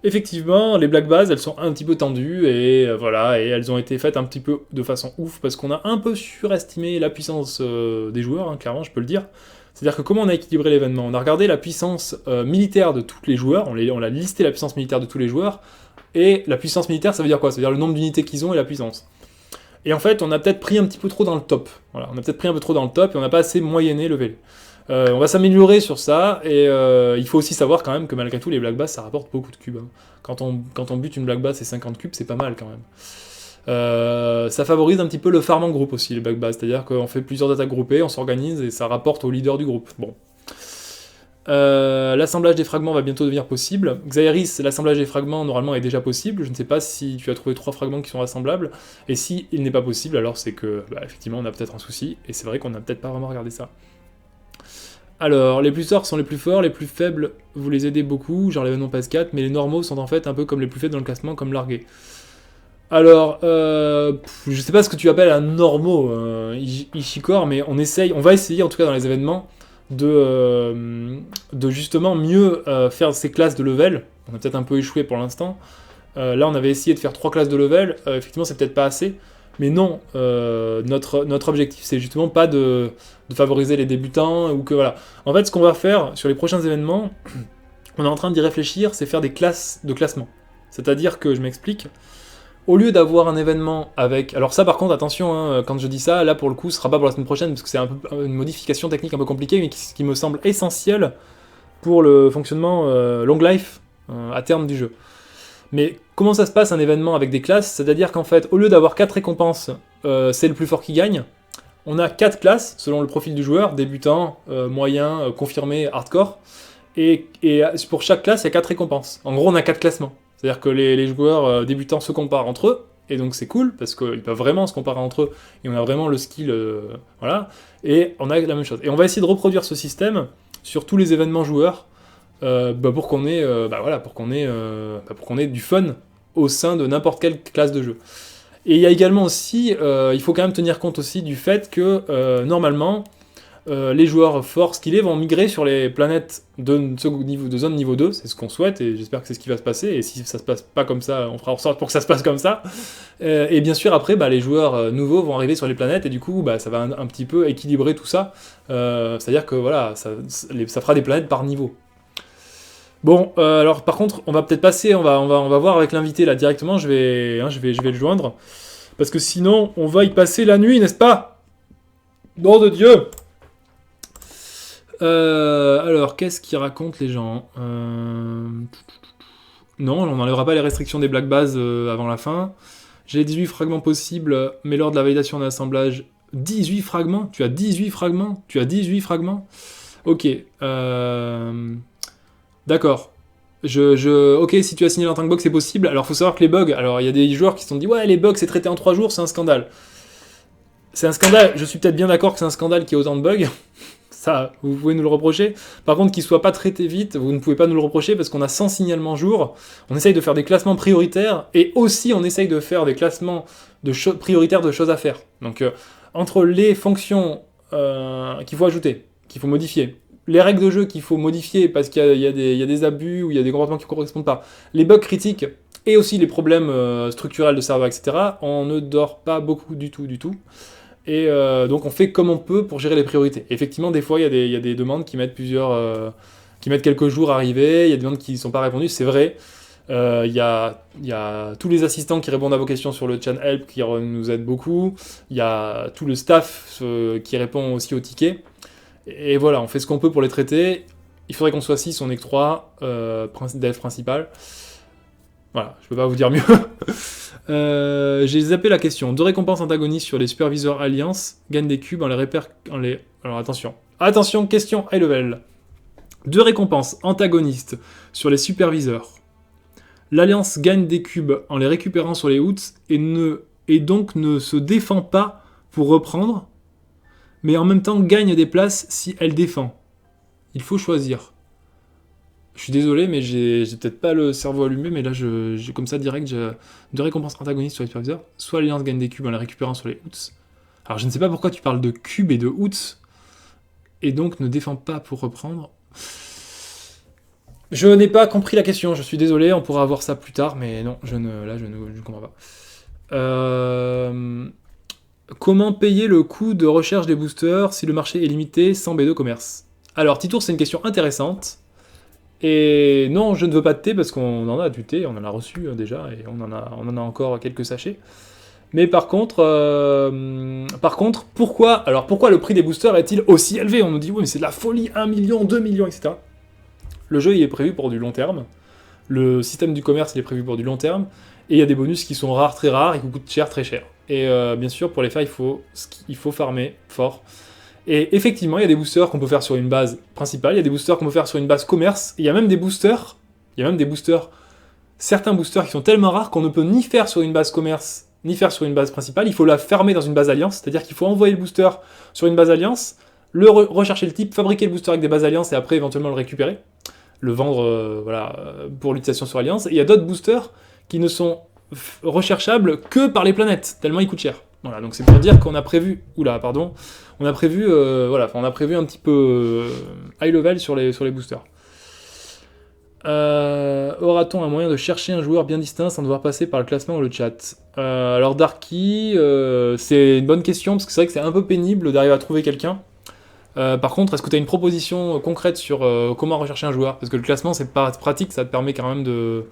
Effectivement, les Black Bases, elles sont un petit peu tendues, et voilà, et elles ont été faites un petit peu de façon ouf, parce qu'on a un peu surestimé la puissance des joueurs, hein, clairement, je peux le dire. C'est-à-dire que comment on a équilibré l'événement? On a regardé la puissance militaire de tous les joueurs, on a listé la puissance militaire de tous les joueurs, et la puissance militaire, ça veut dire quoi? Ça veut dire le nombre d'unités qu'ils ont et la puissance. Et en fait, on a peut-être pris un petit peu trop dans le top. Voilà, on a peut-être pris un peu trop dans le top, et on n'a pas assez moyenné le VL. On va s'améliorer sur ça, et il faut aussi savoir quand même que malgré tout, les Black Bass, ça rapporte beaucoup de cubes. Hein. Quand on bute une Black Bass et 50 cubes, c'est pas mal quand même. Ça favorise un petit peu le farm en groupe aussi, les Black Bass, c'est-à-dire qu'on fait plusieurs attaques groupées, on s'organise, et ça rapporte au leader du groupe. Bon. L'assemblage des fragments va bientôt devenir possible. Xairis, l'assemblage des fragments, normalement, est déjà possible. Je ne sais pas si tu as trouvé 3 fragments qui sont assemblables, et si il n'est pas possible, alors c'est que, effectivement, on a peut-être un souci, et c'est vrai qu'on n'a peut-être pas vraiment regardé ça. Alors, les plus forts sont les plus forts, les plus faibles, vous les aidez beaucoup, genre l'événement PS4, mais les normaux sont en fait un peu comme les plus faibles dans le classement, comme largués. Alors, je sais pas ce que tu appelles un normaux, Ishikor, mais on va essayer en tout cas dans les événements de justement mieux faire ces classes de level. On a peut-être un peu échoué pour l'instant. Là, on avait essayé de faire 3 classes de level, effectivement c'est peut-être pas assez. Mais non, notre objectif, c'est justement pas de favoriser les débutants, ou que voilà. En fait, ce qu'on va faire sur les prochains événements, on est en train d'y réfléchir, c'est faire des classes de classement. C'est-à-dire que, je m'explique, au lieu d'avoir un événement avec... Alors ça, par contre, attention, hein, quand je dis ça, là, pour le coup, ce sera pas pour la semaine prochaine, parce que c'est une modification technique un peu compliquée, mais qui me semble essentielle pour le fonctionnement long life à terme du jeu. Mais comment ça se passe un événement avec des classes? C'est-à-dire qu'en fait, au lieu d'avoir 4 récompenses, c'est le plus fort qui gagne, on a 4 classes selon le profil du joueur, débutant, moyen, confirmé, hardcore. Et pour chaque classe, il y a 4 récompenses. En gros, on a 4 classements. C'est-à-dire que les joueurs débutants se comparent entre eux, et donc c'est cool, parce qu'ils peuvent vraiment se comparer entre eux, et on a vraiment le skill, voilà, et on a la même chose. Et on va essayer de reproduire ce système sur tous les événements joueurs, pour qu'on ait, pour qu'on ait du fun au sein de n'importe quelle classe de jeu. Et il y a également aussi, il faut quand même tenir compte aussi du fait que, normalement, les joueurs forts skillés vont migrer sur les planètes de zone niveau 2, c'est ce qu'on souhaite, et j'espère que c'est ce qui va se passer, et si ça se passe pas comme ça, on fera en sorte pour que ça se passe comme ça. Et bien sûr, après, les joueurs nouveaux vont arriver sur les planètes, et du coup, ça va un petit peu équilibrer tout ça, c'est-à-dire que voilà, ça fera des planètes par niveau. Bon, alors par contre, on va peut-être passer, on va voir avec l'invité là directement, je vais le joindre, parce que sinon, on va y passer la nuit, n'est-ce pas? Nom de Dieu! Alors, qu'est-ce qu'ils racontent les gens? Non, on n'enlèvera pas les restrictions des black bases avant la fin. J'ai 18 fragments possibles, mais lors de la validation d'un assemblage, 18 fragments? Tu as 18 fragments? Tu as 18 fragments? Ok. D'accord. Ok, si tu as signé en tant que bug, c'est possible. Alors, faut savoir que les bugs... Alors, il y a des joueurs qui se sont dit « Ouais, les bugs, c'est traité en 3 jours, c'est un scandale. » C'est un scandale. Je suis peut-être bien d'accord que c'est un scandale qu'il y ait autant de bugs. Ça, vous pouvez nous le reprocher. Par contre, qu'il ne soit pas traité vite, vous ne pouvez pas nous le reprocher parce qu'on a 100 signalements jour. On essaye de faire des classements prioritaires et aussi on essaye de faire des classements prioritaires de choses à faire. Donc, entre les fonctions qu'il faut ajouter, qu'il faut modifier, les règles de jeu qu'il faut modifier parce qu'il y a des abus ou il y a des comportements qui ne correspondent pas, les bugs critiques et aussi les problèmes structurels de serveur, etc., on ne dort pas beaucoup du tout. Et donc on fait comme on peut pour gérer les priorités. Effectivement, des fois, il y a des demandes qui mettent qui mettent quelques jours à arriver, il y a des demandes qui ne sont pas répondues, c'est vrai. Il y a tous les assistants qui répondent à vos questions sur le chat help qui nous aident beaucoup. Il y a tout le staff qui répond aussi aux tickets. Et voilà, on fait ce qu'on peut pour les traiter. Il faudrait qu'on soit 6, on est que 3, dev principal. Voilà, je peux pas vous dire mieux. J'ai zappé la question. 2 récompenses antagonistes sur les superviseurs Alliance. Gagne des cubes en les repère... Alors attention. Attention, question high level. 2 récompenses antagonistes sur les superviseurs. L'Alliance gagne des cubes en les récupérant sur les hoots et donc ne se défend pas pour reprendre, mais en même temps gagne des places si elle défend. Il faut choisir. Je suis désolé, mais j'ai peut-être pas le cerveau allumé, mais là, j'ai comme ça direct, j'ai 2 récompenses antagonistes sur les superviseurs. Soit l'Alliance gagne des cubes en les récupérant sur les hoots. Alors, je ne sais pas pourquoi tu parles de cubes et de hoots, et donc ne défends pas pour reprendre. Je n'ai pas compris la question, je suis désolé, on pourra voir ça plus tard, mais non, je ne comprends pas. Comment payer le coût de recherche des boosters si le marché est limité sans B2 commerce? Alors, Titour, c'est une question intéressante. Et non, je ne veux pas de thé parce qu'on en a du thé, on en a reçu déjà, et on en a encore quelques sachets. Mais par contre, pourquoi le prix des boosters est-il aussi élevé? On nous dit, oui, mais c'est de la folie, 1 million, 2 millions, etc. Le jeu, il est prévu pour du long terme. Le système du commerce, il est prévu pour du long terme. Et il y a des bonus qui sont rares, très rares, et qui coûtent cher, très cher. Et bien sûr, pour les faire, il faut farmer fort. Et effectivement, il y a des boosters qu'on peut faire sur une base principale, il y a des boosters qu'on peut faire sur une base commerce, et il y a même des boosters, certains boosters qui sont tellement rares qu'on ne peut ni faire sur une base commerce, ni faire sur une base principale, il faut la fermer dans une base alliance, c'est-à-dire qu'il faut envoyer le booster sur une base alliance, rechercher le type, fabriquer le booster avec des bases alliance, et après éventuellement le récupérer, le vendre pour l'utilisation sur alliance. Et il y a d'autres boosters qui ne sont recherchables que par les planètes, tellement ils coûtent cher. Voilà, donc c'est pour dire qu'on a prévu... on a prévu un petit peu high level sur les boosters. Aura-t-on un moyen de chercher un joueur bien distinct sans devoir passer par le classement ou le chat? Alors Darky, c'est une bonne question, parce que c'est vrai que c'est un peu pénible d'arriver à trouver quelqu'un. Par contre, est-ce que tu as une proposition concrète sur comment rechercher un joueur? Parce que le classement, c'est pas pratique, ça te permet quand même de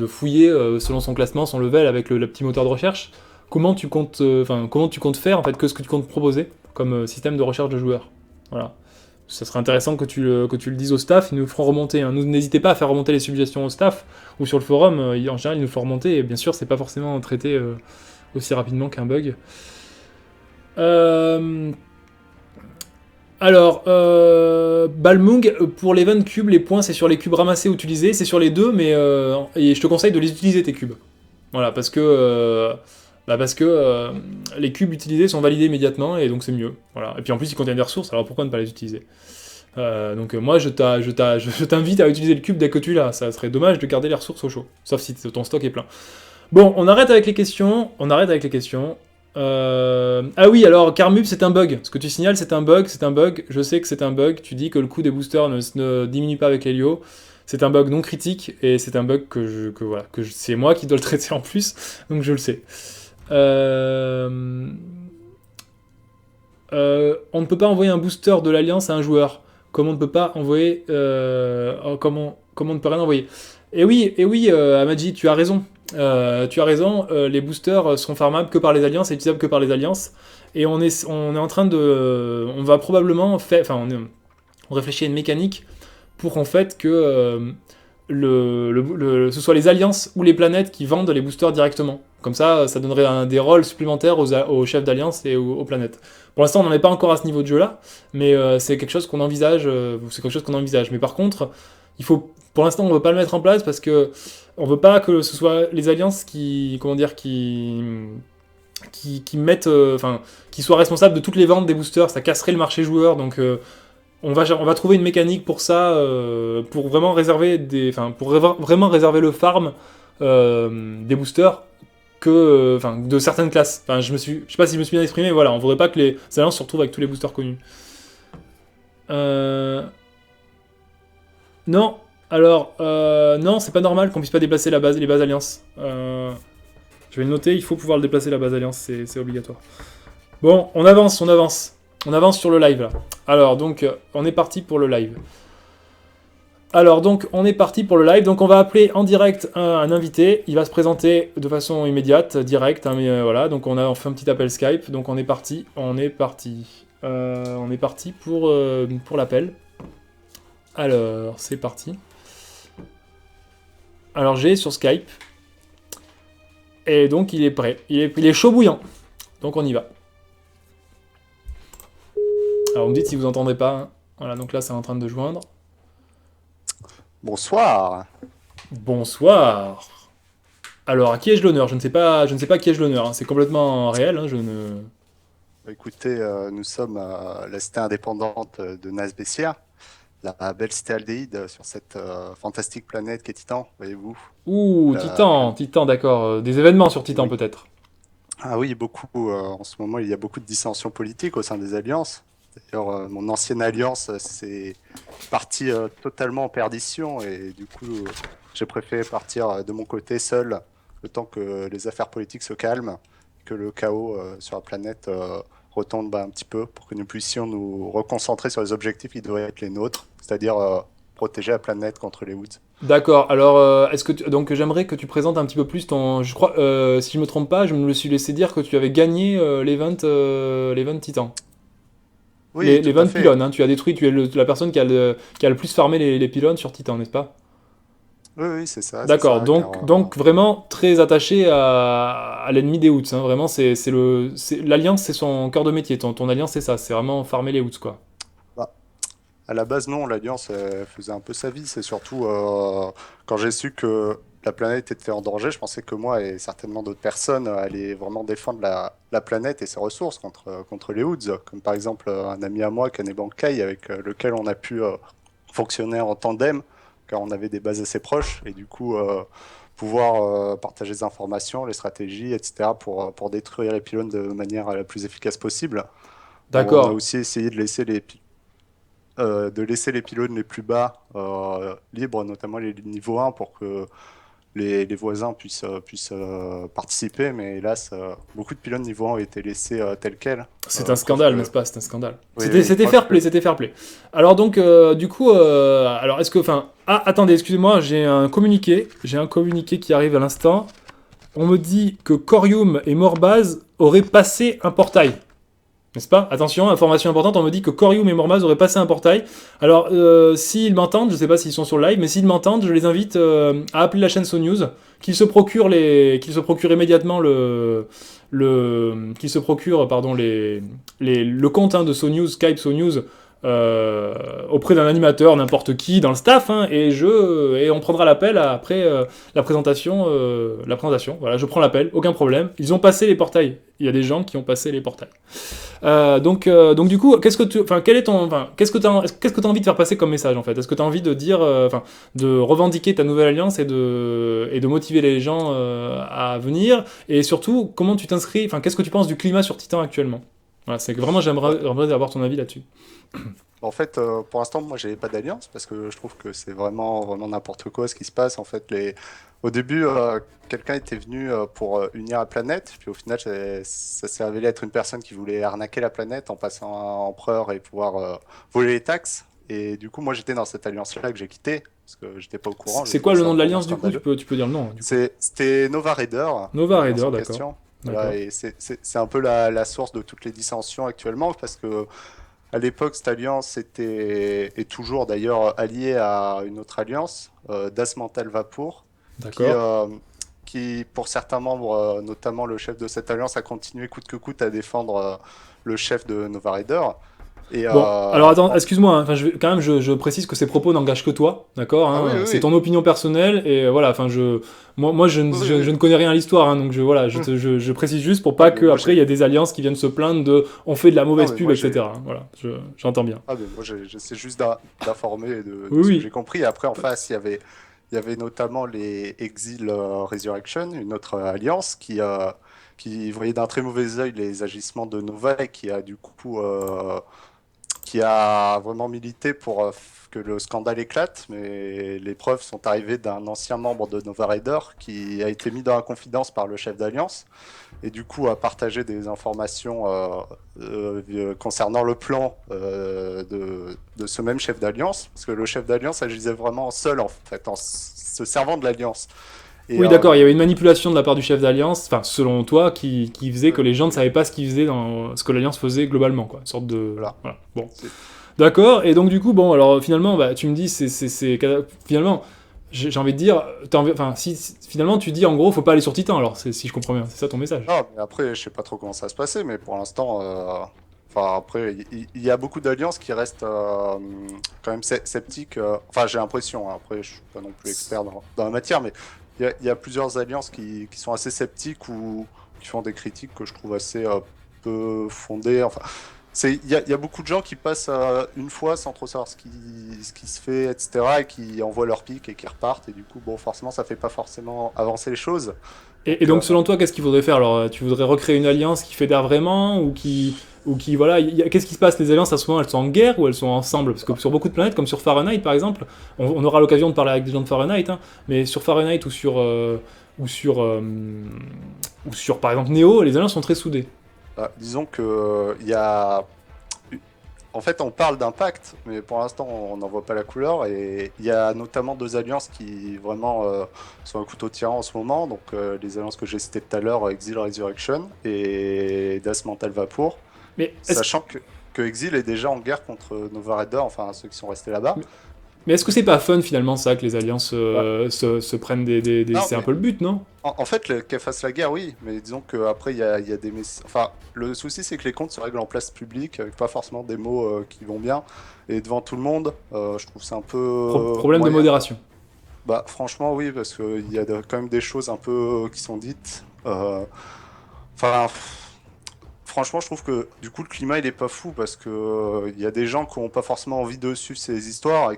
fouiller selon son classement, son level, avec le petit moteur de recherche. Comment tu comptes faire, en fait, qu'est-ce que tu comptes proposer comme système de recherche de joueurs? Voilà. Ça serait intéressant que tu le dises au staff, ils nous le feront remonter. Hein. Nous, n'hésitez pas à faire remonter les suggestions au staff, ou sur le forum, en général, ils nous le font remonter, et bien sûr, c'est pas forcément traité aussi rapidement qu'un bug. Alors, Balmung, pour l'event cube, les points, c'est sur les cubes ramassés ou utilisés, c'est sur les deux, mais et je te conseille de les utiliser, tes cubes. Voilà, parce que les cubes utilisés sont validés immédiatement, et donc c'est mieux. Voilà. Et puis en plus, ils contiennent des ressources, alors pourquoi ne pas les utiliser? Donc moi, je t'invite à utiliser le cube dès que tu l'as. Ça serait dommage de garder les ressources au chaud, sauf si ton stock est plein. Bon, on arrête avec les questions. Ah oui, alors Carmub, c'est un bug. Ce que tu signales, c'est un bug. Je sais que c'est un bug. Tu dis que le coût des boosters ne diminue pas avec Helio. C'est un bug non critique et c'est un bug c'est moi qui dois le traiter en plus, donc je le sais. On ne peut pas envoyer un booster de l'Alliance à un joueur. Comme on ne peut pas envoyer... comment on ne peut rien envoyer. Et oui, Amadji, tu as raison. Les boosters seront farmables que par les Alliances et utilisables que par les Alliances. Et on est en train de... On va probablement faire... Enfin, on réfléchit à une mécanique pour en fait que ce soit les Alliances ou les planètes qui vendent les boosters directement. Comme ça donnerait des rôles supplémentaires aux chefs d'Alliance et aux planètes. Pour l'instant, on n'en est pas encore à ce niveau de jeu-là, mais c'est quelque chose qu'on envisage. Mais par contre, pour l'instant, on ne veut pas le mettre en place parce que on veut pas que ce soit les Alliances qui mettent, qui soient responsables de toutes les ventes des boosters. Ça casserait le marché joueur, donc on va trouver une mécanique pour ça, pour vraiment réserver le farm des boosters de certaines classes. Je sais pas si je me suis bien exprimé, voilà, on voudrait pas que les Alliances se retrouvent avec tous les boosters connus. Non, alors, non, c'est pas normal qu'on puisse pas déplacer les bases Alliances. Je vais le noter, il faut pouvoir le déplacer la base Alliance, c'est obligatoire. Bon, on avance. On avance sur le live là. Alors donc, on est parti pour le live. Donc on va appeler en direct un invité. Il va se présenter de façon immédiate, directe. Voilà, donc on fait un petit appel Skype. Donc on est parti. On est parti pour l'appel. Alors, c'est parti. Alors j'ai sur Skype. Et donc il est prêt. Il est chaud bouillant. Donc on y va. Alors, vous me dites si vous entendrez pas. Hein. Voilà, donc là, c'est en train de joindre. Bonsoir. Bonsoir. Alors, à qui ai-je l'honneur? Je ne sais pas qui ai-je l'honneur. Hein. C'est complètement réel. Hein. Écoutez, nous sommes à la cité indépendante de Nazbessia, la belle cité aldéhyde sur cette fantastique planète qu'est Titan, voyez-vous. Ouh, Titan, d'accord. Des événements sur Titan, Oui. peut-être. Ah oui, beaucoup. En ce moment, il y a beaucoup de dissensions politiques au sein des alliances. D'ailleurs, mon ancienne alliance s'est partie totalement en perdition et du coup, j'ai préféré partir de mon côté seul le temps que les affaires politiques se calment, que le chaos sur la planète retombe un petit peu pour que nous puissions nous reconcentrer sur les objectifs qui devraient être les nôtres, c'est-à-dire protéger la planète contre les Woods. D'accord. Alors, donc j'aimerais que tu présentes un petit peu plus ton. Je crois, si je me trompe pas, je me le suis laissé dire que tu avais gagné l'event Titan. Oui, Les tout à 20 fait. pylônes, hein. Tu as détruit, tu es la personne qui a le plus farmé les pylônes sur Titan, n'est-ce pas? Oui, oui, c'est ça, D'accord, car donc vraiment très attaché à l'ennemi des Hoots. Hein. Vraiment, l'Alliance, c'est son cœur de métier. Ton Alliance, c'est ça. C'est vraiment farmer les Hoots, quoi. bah, à la base, non, l'Alliance faisait un peu sa vie. C'est surtout quand j'ai su que la planète était en danger, je pensais que moi et certainement d'autres personnes allaient vraiment défendre la planète et ses ressources contre les Hoods. Comme par exemple un ami à moi, Kanebankai, avec lequel on a pu fonctionner en tandem, car on avait des bases assez proches et du coup pouvoir partager des informations, les stratégies, etc. pour détruire les pylônes de manière la plus efficace possible. On a D'accord. aussi essayé de laisser les pylônes les plus bas libres, notamment les niveaux 1, pour que les voisins puissent participer, mais hélas, beaucoup de pylônes niveau 1 ont été laissés tels quels. C'est un Preuve scandale, que... n'est-ce pas? C'est un scandale. Oui, C'était oui, c'était preuve fair play, que... c'était fair play. Alors donc, du coup, alors est-ce que, enfin, ah, attendez, excusez-moi, j'ai un communiqué qui arrive à l'instant. On me dit que Corium et Morbaz auraient passé un portail. N'est-ce pas? Attention, information importante, on me dit que Corium et Mormaz auraient passé un portail. Alors, s'ils m'entendent, je sais pas s'ils sont sur le live, mais s'ils m'entendent, je les invite à appeler la chaîne SoNews, qu'ils se procurent immédiatement qu'ils se procurent, pardon, le compte de SoNews, Skype SoNews, auprès d'un animateur, n'importe qui, dans le staff, hein, et on prendra l'appel après la présentation. Voilà, je prends l'appel, aucun problème. Ils ont passé les portails. Il y a des gens qui ont passé les portails. Donc du coup, qu'est-ce que t'as envie de faire passer comme message en fait? Est-ce que t'as envie de dire, de revendiquer ta nouvelle alliance et de motiver les gens à venir? Et surtout, comment tu t'inscris? Enfin, qu'est-ce que tu penses du climat sur Titan actuellement? Voilà, c'est que vraiment j'aimerais avoir ton avis là-dessus. En fait, pour l'instant, moi, j'avais pas d'alliance parce que je trouve que c'est vraiment n'importe quoi ce qui se passe. En fait, au début, quelqu'un était venu pour unir la planète, puis au final, ça s'est révélé être une personne qui voulait arnaquer la planète en passant un empereur et pouvoir voler les taxes. Et du coup, moi, j'étais dans cette alliance-là que j'ai quittée parce que j'étais pas au courant. J'ai C'est quoi trouvé le ça nom de vraiment l'alliance du coup? scandaleux. Tu peux dire le nom, hein, du coup. C'était Nova Raider, Nova l'alliance Raider, en d'accord. question. D'accord. Voilà, et c'est un peu la source de toutes les dissensions actuellement parce que à l'époque, cette alliance est toujours d'ailleurs alliée à une autre alliance, Das Mantel Vapour, qui, D'accord. euh, qui, pour certains membres, notamment le chef de cette alliance, a continué coûte que coûte à défendre le chef de Nova Raider. Et Bon, alors attends, en- excuse-moi, hein, enfin, quand même, je précise que ces propos n'engagent que toi, d'accord, Ah oui, hein, oui, c'est oui, ton opinion personnelle, et voilà, enfin, moi oui, je oui. ne connais rien à l'histoire, hein, donc voilà, Hum. je précise juste pour Ah, pas mais que moi après il y a des alliances qui viennent se plaindre de, on fait de la non, mauvaise mais pub, moi j'ai, etc. hein, voilà, j'entends bien. j'essaie juste d'informer Oui, de ce que oui, j'ai compris. Et après, en face, il y avait notamment les Exil Resurrection, une autre alliance qui voyait d'un très mauvais œil les agissements de Nova et qui a du coup qui a vraiment milité pour que le scandale éclate, mais les preuves sont arrivées d'un ancien membre de Nova Raider qui a été mis dans la confidence par le chef d'alliance et du coup a partagé des informations concernant le plan de ce même chef d'alliance, parce que le chef d'alliance agissait vraiment seul en fait, en se servant de l'alliance. Et oui, d'accord, il y avait une manipulation de la part du chef d'alliance, enfin, selon toi, qui faisait que les gens ne savaient pas ce qu'ils faisaient dans ce que l'alliance faisait globalement, quoi, une sorte de, voilà. voilà, bon. C'est- D'accord, et donc du coup, bon, alors finalement, bah, tu me dis, finalement, j'ai envie de dire, enfin, si finalement tu dis en gros, faut pas aller sur Titan, alors, si je comprends bien, c'est ça ton message. Non, mais après, je sais pas trop comment ça va se passer, mais pour l'instant, enfin après, il y a beaucoup d'alliances qui restent quand même sceptiques. Enfin, j'ai l'impression. Hein, après, je suis pas non plus expert dans la matière, mais il y a plusieurs alliances qui sont assez sceptiques ou qui font des critiques que je trouve assez peu fondées. Enfin, il y a beaucoup de gens qui passent une fois sans trop savoir ce qui se fait, etc., et qui envoient leur pic et qui repartent. Et du coup, bon, forcément, ça fait pas forcément avancer les choses. Et Donc, donc, selon toi, qu'est-ce qu'il faudrait faire? Alors, tu voudrais recréer une alliance qui fédère vraiment, ou qui voilà, qu'est-ce qui se passe? Les alliances, à ce moment, elles sont en guerre ou elles sont ensemble? Parce que sur beaucoup de planètes, comme sur Fahrenheit, par exemple, on aura l'occasion de parler avec des gens de Fahrenheit, hein, mais sur Fahrenheit ou sur, euh, ou sur, par exemple, Neo, les alliances sont très soudées. disons que il y a. En fait, on parle d'un pacte, mais pour l'instant, on n'en voit pas la couleur. Et il y a notamment deux alliances qui vraiment sont un couteau tirant en ce moment. Donc, les alliances que j'ai citées tout à l'heure, Exil Resurrection et Das Mantel Vapour. Mais est-ce Sachant que Exil est déjà en guerre contre Nova Raider, enfin ceux qui sont restés là-bas. Mais est-ce que c'est pas fun finalement ça que les alliances Bah, se prennent non, c'est un mais peu le but, non? en fait, qu'elle fasse la guerre, oui, mais disons qu'après, il y a des messages. Enfin, le souci, c'est que les comptes se règlent en place publique, avec pas forcément des mots qui vont bien. Et devant tout le monde, je trouve c'est un peu Problème de moyen. modération. Bah, franchement, oui, parce qu'il y a quand même des choses un peu qui sont dites. Enfin, franchement, je trouve que du coup, le climat, il est pas fou, parce que il y a des gens qui ont pas forcément envie de suivre ces histoires,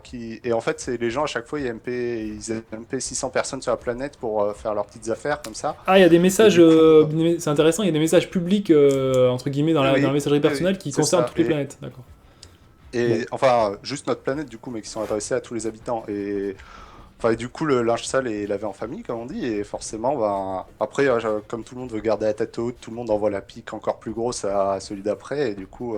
et en fait, c'est les gens, à chaque fois, ils MP 600 personnes sur la planète pour faire leurs petites affaires, comme ça. Ah, il y a des Et messages, du coup, c'est intéressant, il y a des messages publics, entre guillemets, oui, dans oui, la messagerie oui, oui, personnelle qui c'est concernent ça. toutes les planètes. D'accord. Bon. Et enfin, juste notre planète, du coup, mais qui sont adressés à tous les habitants. Et, enfin, et du coup, le linge sale est lavé en famille, comme on dit. Et forcément, ben, après, comme tout le monde veut garder la tête haute, tout le monde envoie la pique encore plus grosse à celui d'après. Et du coup,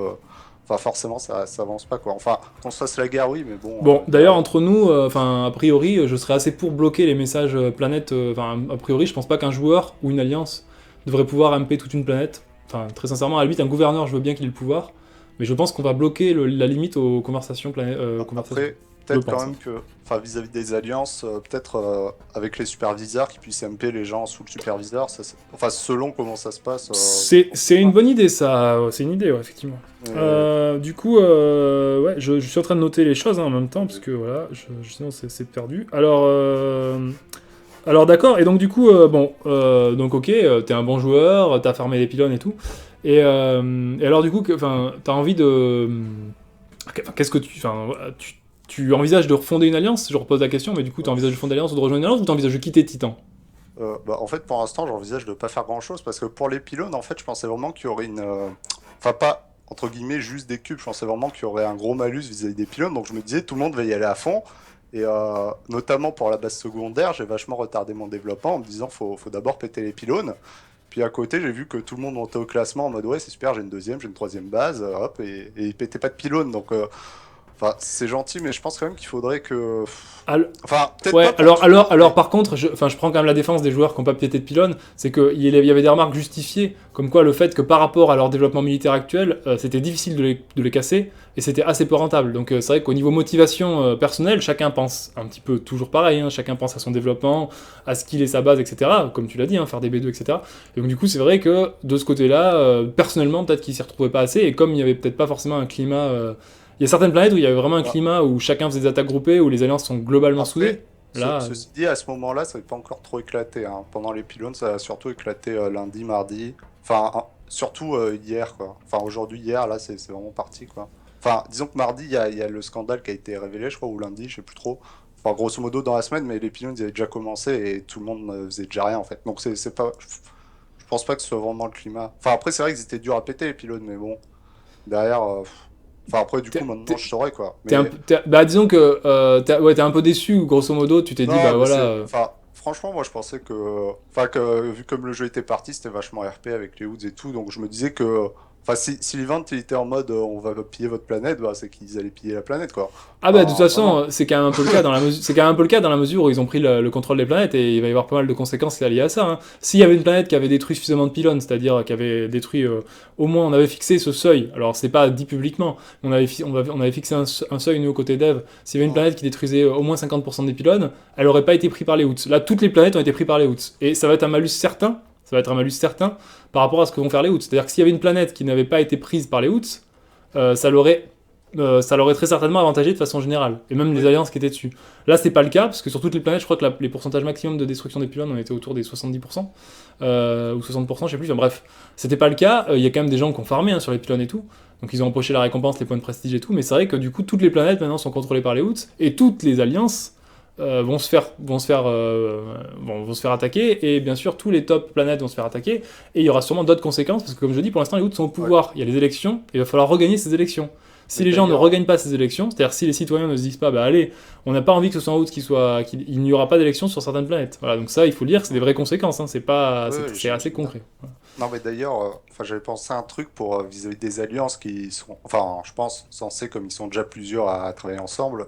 enfin, forcément, ça avance pas, quoi. Enfin, qu'on se fasse la guerre, oui, mais bon, Bon, il y d'ailleurs, a... entre nous, enfin, a priori, je serais assez pour bloquer les messages planètes. Enfin, a priori, je pense pas qu'un joueur ou une alliance devrait pouvoir MP toute une planète. Enfin, très sincèrement, à la limite, un gouverneur, je veux bien qu'il ait le pouvoir, mais je pense qu'on va bloquer la limite aux conversations. Après, Je peut-être quand pense, hein. même que, enfin, vis-à-vis des alliances, peut-être avec les superviseurs qui puissent MP les gens sous le superviseur, enfin, selon comment ça se passe. C'est une bonne idée, ça. C'est une idée, ouais, effectivement. Euh, Du coup, ouais, je suis en train de noter les choses hein, en même temps, parce que voilà, sinon c'est perdu. Alors d'accord, et donc du coup, bon, donc ok, t'es un bon joueur, t'as farmé les pylônes et tout. Et alors du coup, t'as envie de... Qu'est-ce que tu... Enfin, voilà, tu envisages de refonder une alliance? Je repose la question, mais du coup, t'envisages de fonder une alliance ou de rejoindre une alliance ou t'envisages de quitter Titan? bah, en fait, pour l'instant, j'envisage de pas faire grand-chose parce que pour les pylônes, en fait, je pensais vraiment qu'il y aurait une, enfin pas entre guillemets juste des cubes. Je pensais vraiment qu'il y aurait un gros malus vis-à-vis des pylônes. Donc je me disais tout le monde va y aller à fond. Et notamment pour la base secondaire, j'ai vachement retardé mon développement en me disant faut d'abord péter les pylônes. Puis à côté, j'ai vu que tout le monde montait au classement en mode ouais c'est super, j'ai une deuxième, j'ai une troisième base, hop, et ils pétaient pas de pylônes. Donc enfin c'est gentil, mais je pense quand même qu'il faudrait que, Al- enfin peut-être Ouais, pas pour tout le monde, alors mais par contre, je prends quand même la défense des joueurs qui n'ont pas pété de pylône, c'est qu'il y avait des remarques justifiées, comme quoi le fait que par rapport à leur développement militaire actuel, c'était difficile de les casser, et c'était assez peu rentable. Donc c'est vrai qu'au niveau motivation personnelle, chacun pense un petit peu toujours pareil, hein, chacun pense à son développement, à ce qu'il est sa base, etc., comme tu l'as dit, hein, faire des B2, etc. Et donc du coup, c'est vrai que de ce côté-là, personnellement, peut-être qu'ils s'y retrouvaient pas assez, et comme il n'y avait peut-être pas forcément un climat... il y a certaines planètes où il y avait vraiment un bah, climat où chacun faisait des attaques groupées, où les alliances sont globalement soudées. après. Là, Ceci dit, à ce moment-là, ça n'avait pas encore trop éclaté, hein. Pendant les pylônes, ça a surtout éclaté lundi, mardi. Enfin, surtout hier, quoi. Enfin, aujourd'hui, hier, là, c'est vraiment parti, quoi. Enfin, disons que mardi, il y a le scandale qui a été révélé, je crois, ou lundi, je sais plus trop. Enfin, grosso modo, dans la semaine, mais les pylônes, ils avaient déjà commencé et tout le monde ne faisait déjà rien, en fait. Donc, c'est pas. Je pense pas que ce soit vraiment le climat. Enfin, après, c'est vrai qu'ils étaient durs à péter, les pylônes, mais bon, derrière. Enfin, après, du coup, t'es, maintenant, t'es- je saurais, quoi. t'es un, Mais. bah, disons que ouais, t'es un peu déçu, grosso modo, tu t'es dit, bah Non, mais voilà. c'est. Enfin, franchement, moi je pensais que. Enfin, que vu comme le jeu était parti, c'était vachement RP avec les Woods et tout. Donc je me disais que. Enfin, si l'event il était en mode on va piller votre planète, bah, c'est qu'ils allaient piller la planète, quoi. Ah bah de toute Enfin, non, non. façon, c'est quand même un peu le cas dans la mesure, c'est quand même un peu le cas dans la mesure où ils ont pris le contrôle des planètes et il va y avoir pas mal de conséquences liées à ça, hein. S'il y avait une planète qui avait détruit suffisamment de pylônes, c'est-à-dire qui avait détruit au moins, on avait fixé ce seuil. Alors c'est pas dit publiquement, on avait fixé un seuil nous au côté dev. S'il y avait une Hum, planète qui détruisait au moins 50% des pylônes, elle aurait pas été prise par les Hoots. Là, toutes les planètes ont été prises par les Hoots et ça va être un malus certain. Ça va être un malus certain par rapport à ce que vont faire les Hoots. C'est-à-dire que s'il y avait une planète qui n'avait pas été prise par les Hoots, ça l'aurait très certainement avantagé de façon générale, et même les oui. alliances qui étaient dessus. Là, c'est pas le cas, parce que sur toutes les planètes, je crois que les pourcentages maximum de destruction des pylônes, on était autour des 70%, ou 60%, je sais plus, enfin, bref, c'était pas le cas. Il y a quand même des gens qui ont farmé hein, sur les pylônes et tout, donc ils ont empoché la récompense, les points de prestige et tout, mais c'est vrai que du coup, toutes les planètes maintenant sont contrôlées par les Hoots, et toutes les alliances vont se faire attaquer, et bien sûr, tous les top planètes vont se faire attaquer, et il y aura sûrement d'autres conséquences, parce que comme je dis, pour l'instant, les Hoots sont au Ouais. pouvoir, il y a les élections, et il va falloir regagner ces élections. Si Mais les gens ne d'ailleurs, regagnent pas ces élections, c'est-à-dire si les citoyens ne se disent pas, bah allez, on n'a pas envie que ce soit en route qu'il n'y aura pas d'élections sur certaines planètes. Voilà, donc ça, il faut le dire, c'est des vraies conséquences, hein, ouais, ouais, c'est assez j'imagine bien. concret. Voilà. Non, mais d'ailleurs, enfin, j'avais pensé à un truc pour vis-à-vis des alliances qui sont, enfin, je pense, censés, comme ils sont déjà plusieurs à travailler ensemble,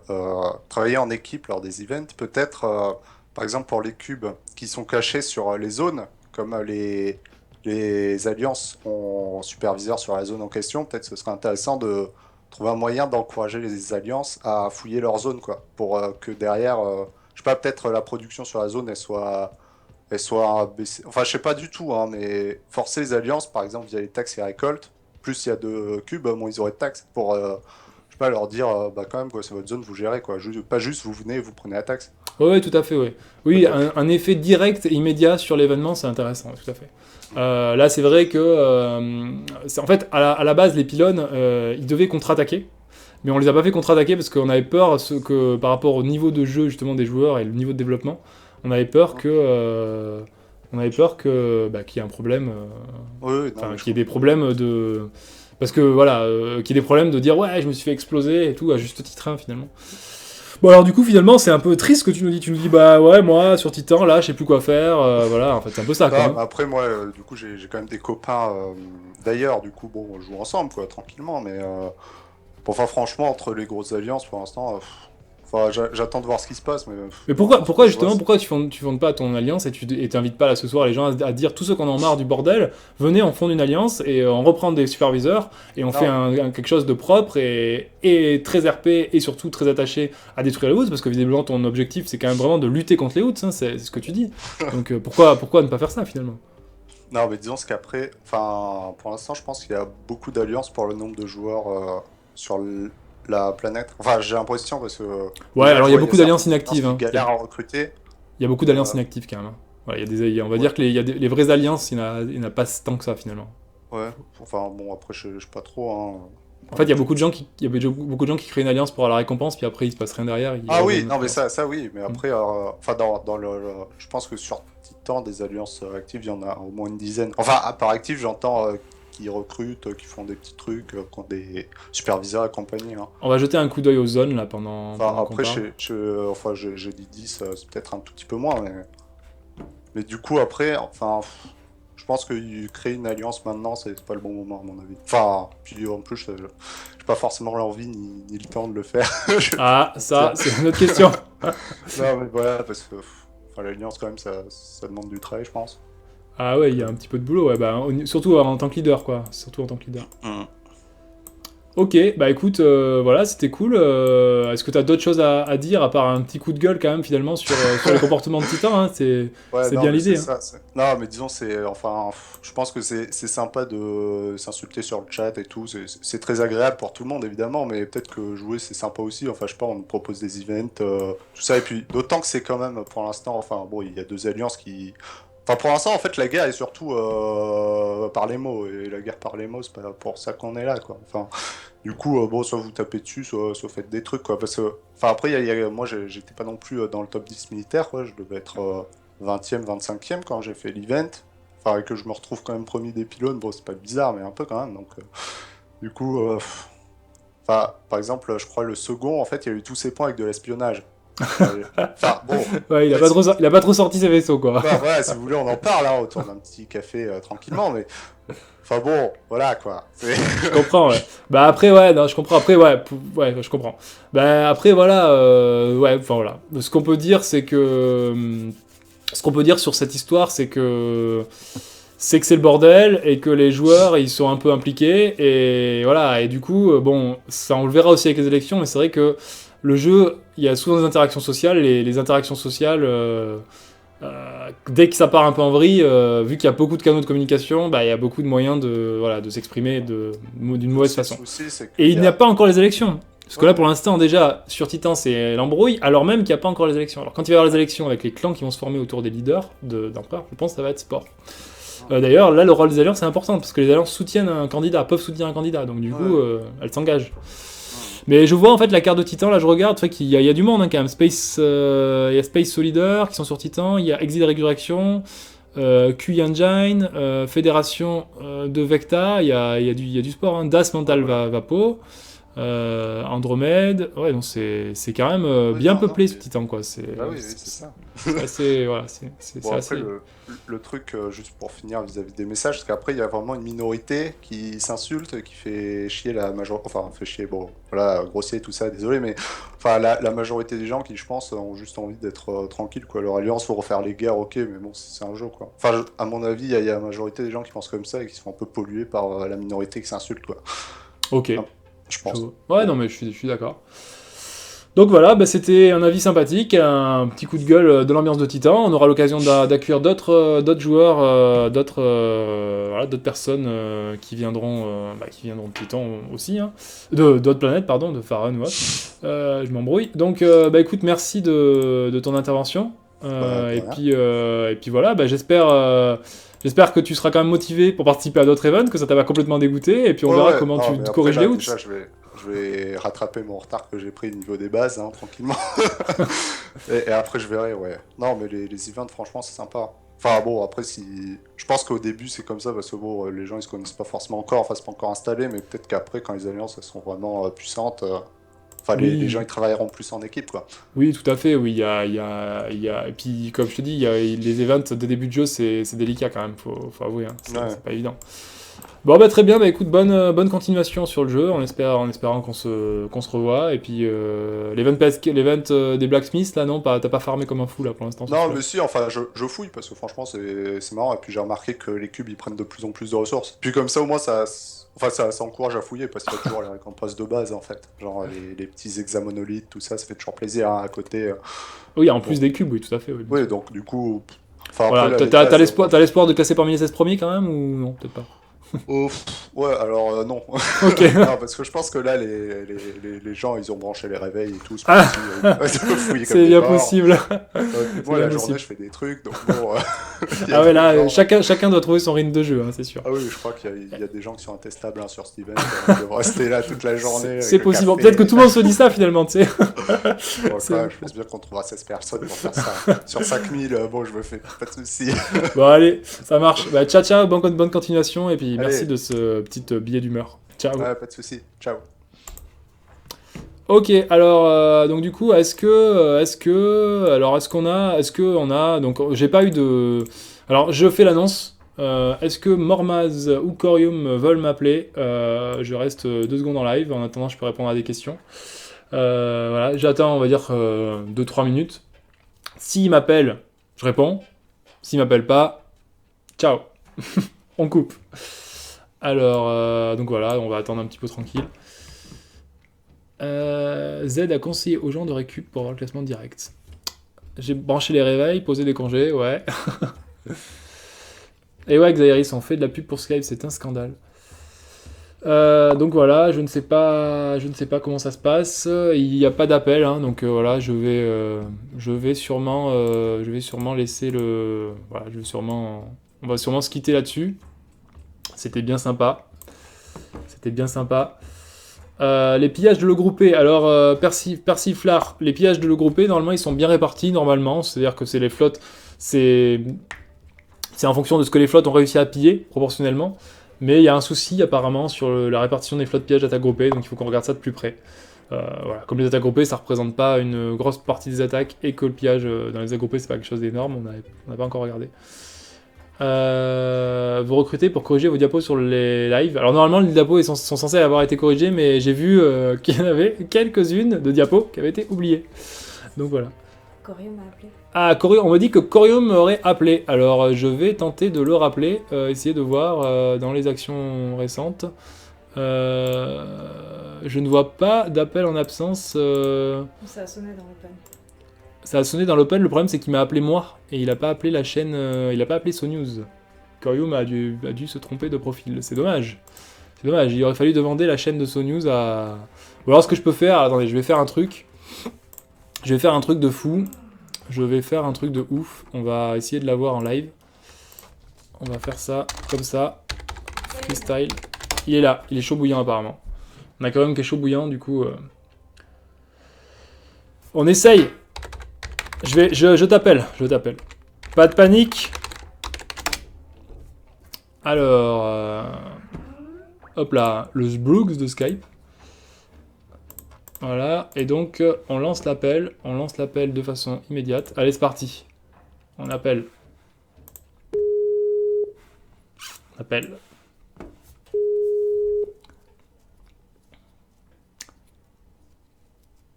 travailler en équipe lors des events, peut-être, par exemple, pour les cubes qui sont cachés sur les zones, comme les alliances ont superviseur sur la zone en question, peut-être ce serait intéressant de trouver un moyen d'encourager les alliances à fouiller leur zone, quoi, pour que derrière, je sais pas, peut-être la production sur la zone, elle soit baissée. Enfin, je sais pas du tout, hein, mais forcer les alliances, par exemple, via les taxes et récoltes, plus il y a de cubes, bon, ils auraient de taxes pour, je sais pas, leur dire, bah quand même, quoi, c'est votre zone, vous gérez, quoi. Pas juste, vous venez, vous prenez la taxe. Ouais, ouais, tout à fait, ouais. Oui, Peut-être. un effet direct et immédiat sur l'événement, c'est intéressant, ouais, tout à fait. Là, c'est vrai que, en fait, à la base, les pylônes, ils devaient contre-attaquer, mais on les a pas fait contre-attaquer parce qu'on avait peur que, par rapport au niveau de jeu justement des joueurs et le niveau de développement, on avait peur que, bah, qu'il y ait un problème, Oui, oui, non, enfin, mais je qu'il y ait des comprends. problèmes de, parce que voilà, qu'il y ait des problèmes de dire ouais, je me suis fait exploser et tout à juste titre hein, finalement. Bon alors du coup finalement c'est un peu triste ce que tu nous dis bah ouais moi sur Titan là je sais plus quoi faire, voilà en fait c'est un peu ça quoi, Non, hein. mais après, moi, du coup, j'ai quand même des copains d'ailleurs, du coup, bon, on joue ensemble, quoi, tranquillement, mais bon, enfin, franchement, entre les grosses alliances, pour l'instant, Enfin, j'attends de voir ce qui se passe, mais... Mais justement, pourquoi tu fondes pas ton alliance et t'invites pas là ce soir les gens à dire tous ceux qu'on en a marre du bordel, venez, on fonde une alliance et on reprend des superviseurs et on fait quelque chose de propre et très RP et surtout très attaché à détruire les Woods, parce que visiblement ton objectif c'est quand même vraiment de lutter contre les Woods, hein, c'est ce que tu dis. Donc pourquoi ne pas faire ça finalement? Non, mais disons ce qu'après... Enfin, pour l'instant, je pense qu'il y a beaucoup d'alliances pour le nombre de joueurs sur la planète. Enfin, j'ai l'impression parce que... Ouais, alors il y a beaucoup d'alliances inactives. Qui galèrent à recruter. Il y a beaucoup d'alliances inactives quand même. Hein. Voilà, on va dire que les vraies alliances, il n'y en a pas tant que ça finalement. Ouais, enfin bon, après je sais pas trop. Hein. En fait, il y a beaucoup de gens qui créent une alliance pour la récompense, puis après il se passe rien derrière. Ah oui, non mais ça oui, mais après, enfin je pense que sur Titan, des alliances actives, il y en a au moins une dizaine. Enfin, par active, j'entends qui recrutent, qui font des petits trucs, qui ont des superviseurs et compagnie. Hein. On va jeter un coup d'œil aux zones là pendant. Enfin, pendant après, j'ai dit 10, c'est peut-être un tout petit peu moins, mais du coup, après, enfin. Je pense que créer une alliance maintenant, c'est pas le bon moment à mon avis. Enfin, puis en plus, j'ai pas forcément l'envie ni le temps de le faire. Ah, ça, c'est une autre question. Non, mais voilà, parce que l'alliance, quand même, ça demande du travail, je pense. Ah ouais, il y a un petit peu de boulot, ouais, bah, surtout en tant que leader, quoi. Surtout en tant que leader. Ok, bah écoute, voilà, c'était cool. Est-ce que t'as d'autres choses à dire, à part un petit coup de gueule, quand même, finalement, sur les comportements de Titan, hein, c'est bien l'idée. Hein. Non, mais disons, enfin, je pense que c'est sympa de s'insulter sur le chat et tout. C'est très agréable pour tout le monde, évidemment, mais peut-être que jouer, c'est sympa aussi. Enfin, je sais pas, on nous propose des events, tout ça. Et puis, d'autant que c'est quand même, pour l'instant, enfin, bon, il y a deux alliances qui... Enfin, pour l'instant, en fait, la guerre est surtout par les mots. Et la guerre par les mots, c'est pas pour ça qu'on est là, quoi. Enfin, du coup, bon, soit vous tapez dessus, soit faites des trucs, quoi. Parce que, enfin, après, moi, j'étais pas non plus dans le top 10 militaire, quoi. Je devais être 20e, 25e quand j'ai fait l'event. Enfin, et que je me retrouve quand même premier des pylônes. Bon, c'est pas bizarre, mais un peu quand même. Donc, du coup, enfin, par exemple, je crois le second, en fait, il y a eu tous ces points avec de l'espionnage. Enfin, bon. Ouais, il a pas trop sorti ses vaisseaux, quoi. Bah, voilà, si vous voulez, on en parle, hein, autour d'un petit café tranquillement, mais... Enfin bon, voilà, quoi. Je comprends, ouais. Bah après, ouais, non, je comprends. Après, ouais, je comprends. Bah après, voilà, ouais, enfin voilà. Ce qu'on peut dire, c'est que... Ce qu'on peut dire sur cette histoire, c'est que c'est le bordel et que les joueurs ils sont un peu impliqués et voilà, et du coup bon, ça on le verra aussi avec les élections, mais c'est vrai que le jeu, il y a souvent des interactions sociales, les interactions sociales dès que ça part un peu en vrille, vu qu'il y a beaucoup de canaux de communication, bah, il y a beaucoup de moyens de s'exprimer d'une mauvaise façon. Et il n'y a pas encore les élections. Parce que là, pour l'instant, déjà, sur Titan, c'est l'embrouille, alors même qu'il n'y a pas encore les élections. Alors quand il va y avoir les élections avec les clans qui vont se former autour des leaders d'empereurs, je pense que ça va être sport. D'ailleurs, là, le rôle des alliances est important, parce que les alliances soutiennent un candidat, peuvent soutenir un candidat, donc du coup, elles s'engagent. Mais je vois en fait la carte de Titan, là je regarde, tu vois qu'il y a du monde hein, quand même. Il y a Space Solider qui sont sur Titan, il y a Exit Résurrection, Q-Engine, Fédération de Vecta, il y a du sport, hein. Das Mental Vapo, Andromède, ouais donc c'est quand même bien peuplé ce Titan quoi. Ah oui, c'est ça. C'est assez, voilà, c'est bon, assez... Après, le truc, juste pour finir vis-à-vis des messages, c'est qu'après, il y a vraiment une minorité qui s'insulte, qui fait chier la majorité, enfin, fait chier, bon, voilà, grossier, tout ça, désolé, mais enfin, la majorité des gens qui, je pense, ont juste envie d'être tranquilles, quoi. Leur alliance, faut refaire les guerres, ok, mais bon, c'est un jeu, quoi. Enfin, à mon avis, il y a la majorité des gens qui pensent comme ça et qui sont un peu pollués par la minorité qui s'insulte, quoi. Ok. Enfin, je pense. Ouais, non, mais je suis d'accord. Donc voilà, bah, c'était un avis sympathique, un petit coup de gueule de l'ambiance de Titan. On aura l'occasion d'accueillir d'autres joueurs, d'autres personnes qui viendront de Titan aussi, hein. D'autres planètes, pardon, de Farun ou autre. Je m'embrouille. Donc bah, écoute, merci de ton intervention. Et puis voilà, bah, j'espère que tu seras quand même motivé pour participer à d'autres events, que ça t'a pas complètement dégoûté, et puis on verra comment tu corriges les outs. Je vais rattraper mon retard que j'ai pris au niveau des bases, hein, tranquillement. et après, je verrai, ouais. Non, mais les events, franchement, c'est sympa. Enfin, bon, après, je pense qu'au début, c'est comme ça, parce que bon, les gens, ils se connaissent pas forcément encore, enfin, c'est pas encore installé, mais peut-être qu'apraprès, quand les alliances, elles sont vraiment puissantes, enfin, oui. Les gens, ils travailleront plus en équipe, quoi. Oui, tout à fait, oui. Et puis, comme je te dis, les events de début de jeu, c'est délicat, quand même, faut avouer, hein. C'est pas évident. Bon, bah très bien, bah écoute, bonne continuation sur le jeu, en espérant qu'on se revoit. Et puis, l'event des Blacksmiths, là, non, t'as pas farmé comme un fou, là, pour l'instant, sur Non, celui-là. mais si, enfin, je fouille parce que franchement, c'est marrant. Et puis j'ai remarqué que les cubes ils prennent de plus en plus de ressources. Puis comme ça, au moins, enfin, ça encourage à fouiller parce qu'il y a toujours les récompenses de base en fait. Genre les petits hexamonolithes, tout ça, ça fait toujours plaisir hein, à côté. Oui, en plus Bon, des cubes, oui, tout à fait, oui, bien oui, sûr. donc du coup, enfin, après Voilà, là, t'as les t'as- t'as bases, l'espoir, t'as l'espoir de classer parmi les 16 premiers quand même, ou non, peut-être pas. ouais, alors non. Ok. Non, parce que je pense que là, les gens, ils ont branché les réveils et tout ce Ah, coup-ci. Ils doivent fouiller comme c'est des bien porcs. possible. Puis C'est moi, bien la journée, possible. je fais des trucs, donc bon, il y a Ah ouais, des là, gens. chacun doit trouver son rythme de jeu, hein, c'est sûr. Ah oui, je crois qu'il y a des gens qui sont intestables hein, sur Steven. Ils doivent rester là toute la journée C'est avec le possible. Bon, peut-être que café. tout le monde se dit ça finalement, tu sais. Bon, C'est- quoi, je pense bien qu'on trouvera 16 personnes pour faire ça. Sur 5000, bon, je me fais pas de soucis. Bon, allez, ça marche. Bah, ciao, ciao, bonne continuation, et puis merci Allez, de ce petit billet d'humeur. Ciao. ouais, pas de soucis. Ciao. Ok, alors donc du coup, est-ce que on a, donc j'ai pas eu de, alors je fais l'annonce. Est-ce que Mormaz ou Corium veulent m'appeler? Je reste 2 secondes en live. En attendant, je peux répondre à des questions. Voilà, j'attends, on va dire 2-3 minutes. S'ils m'appellent, je réponds. S'ils m'appellent pas, ciao, on coupe. Alors donc voilà, on va attendre un petit peu tranquille. Z a conseillé aux gens de récup pour avoir le classement direct. J'ai branché les réveils, posé des congés, ouais. Et ouais, Xairis, on fait de la pub pour Skype, c'est un scandale. Donc voilà, je ne sais pas comment ça se passe. Il n'y a pas d'appel, hein, donc voilà, je vais sûrement laisser le, voilà, on va sûrement se quitter là-dessus. C'était bien sympa. C'était bien sympa. Les pillages de le groupé. Alors, Persiflard, les pillages de le groupé, normalement, ils sont bien répartis, normalement. C'est-à-dire que c'est les flottes, c'est c'est en fonction de ce que les flottes ont réussi à piller, proportionnellement. Mais il y a un souci, apparemment, sur la répartition des flottes pillages d'attaques groupées, donc il faut qu'on regarde ça de plus près. Voilà. Comme les attaques groupées, ça représente pas une grosse partie des attaques, et que le pillage dans les attaques groupées, c'est pas quelque chose d'énorme, on n'a pas encore regardé. Vous recrutez pour corriger vos diapos sur les lives. Alors normalement les diapos sont censés avoir été corrigés, mais j'ai vu qu'il y en avait quelques-unes de diapos qui avaient été oubliées. Donc voilà. Corium m'a appelé. Ah, on m'a dit que Corium m'aurait appelé. Alors je vais tenter de le rappeler, essayer de voir dans les actions récentes. Je ne vois pas d'appel en absence. Ça a sonné dans l'open. Ça a sonné dans l'open, le problème c'est qu'il m'a appelé moi, et il a pas appelé la chaîne, il a pas appelé SoNews. Corium a dû se tromper de profil, c'est dommage. C'est dommage, il aurait fallu demander la chaîne de SoNews à... Ou alors ce que je peux faire, attendez, je vais faire un truc. Je vais faire un truc de fou. Je vais faire un truc de ouf. On va essayer de l'avoir en live. On va faire ça, comme ça. Freestyle. Il est là, il est chaud bouillant apparemment. On a quand même qui est chaud bouillant, du coup... On essaye. Je t'appelle. Pas de panique. Alors, hop là, le Sbrooks de Skype. Voilà, et donc on lance l'appel de façon immédiate. Allez, c'est parti. On appelle. Appel.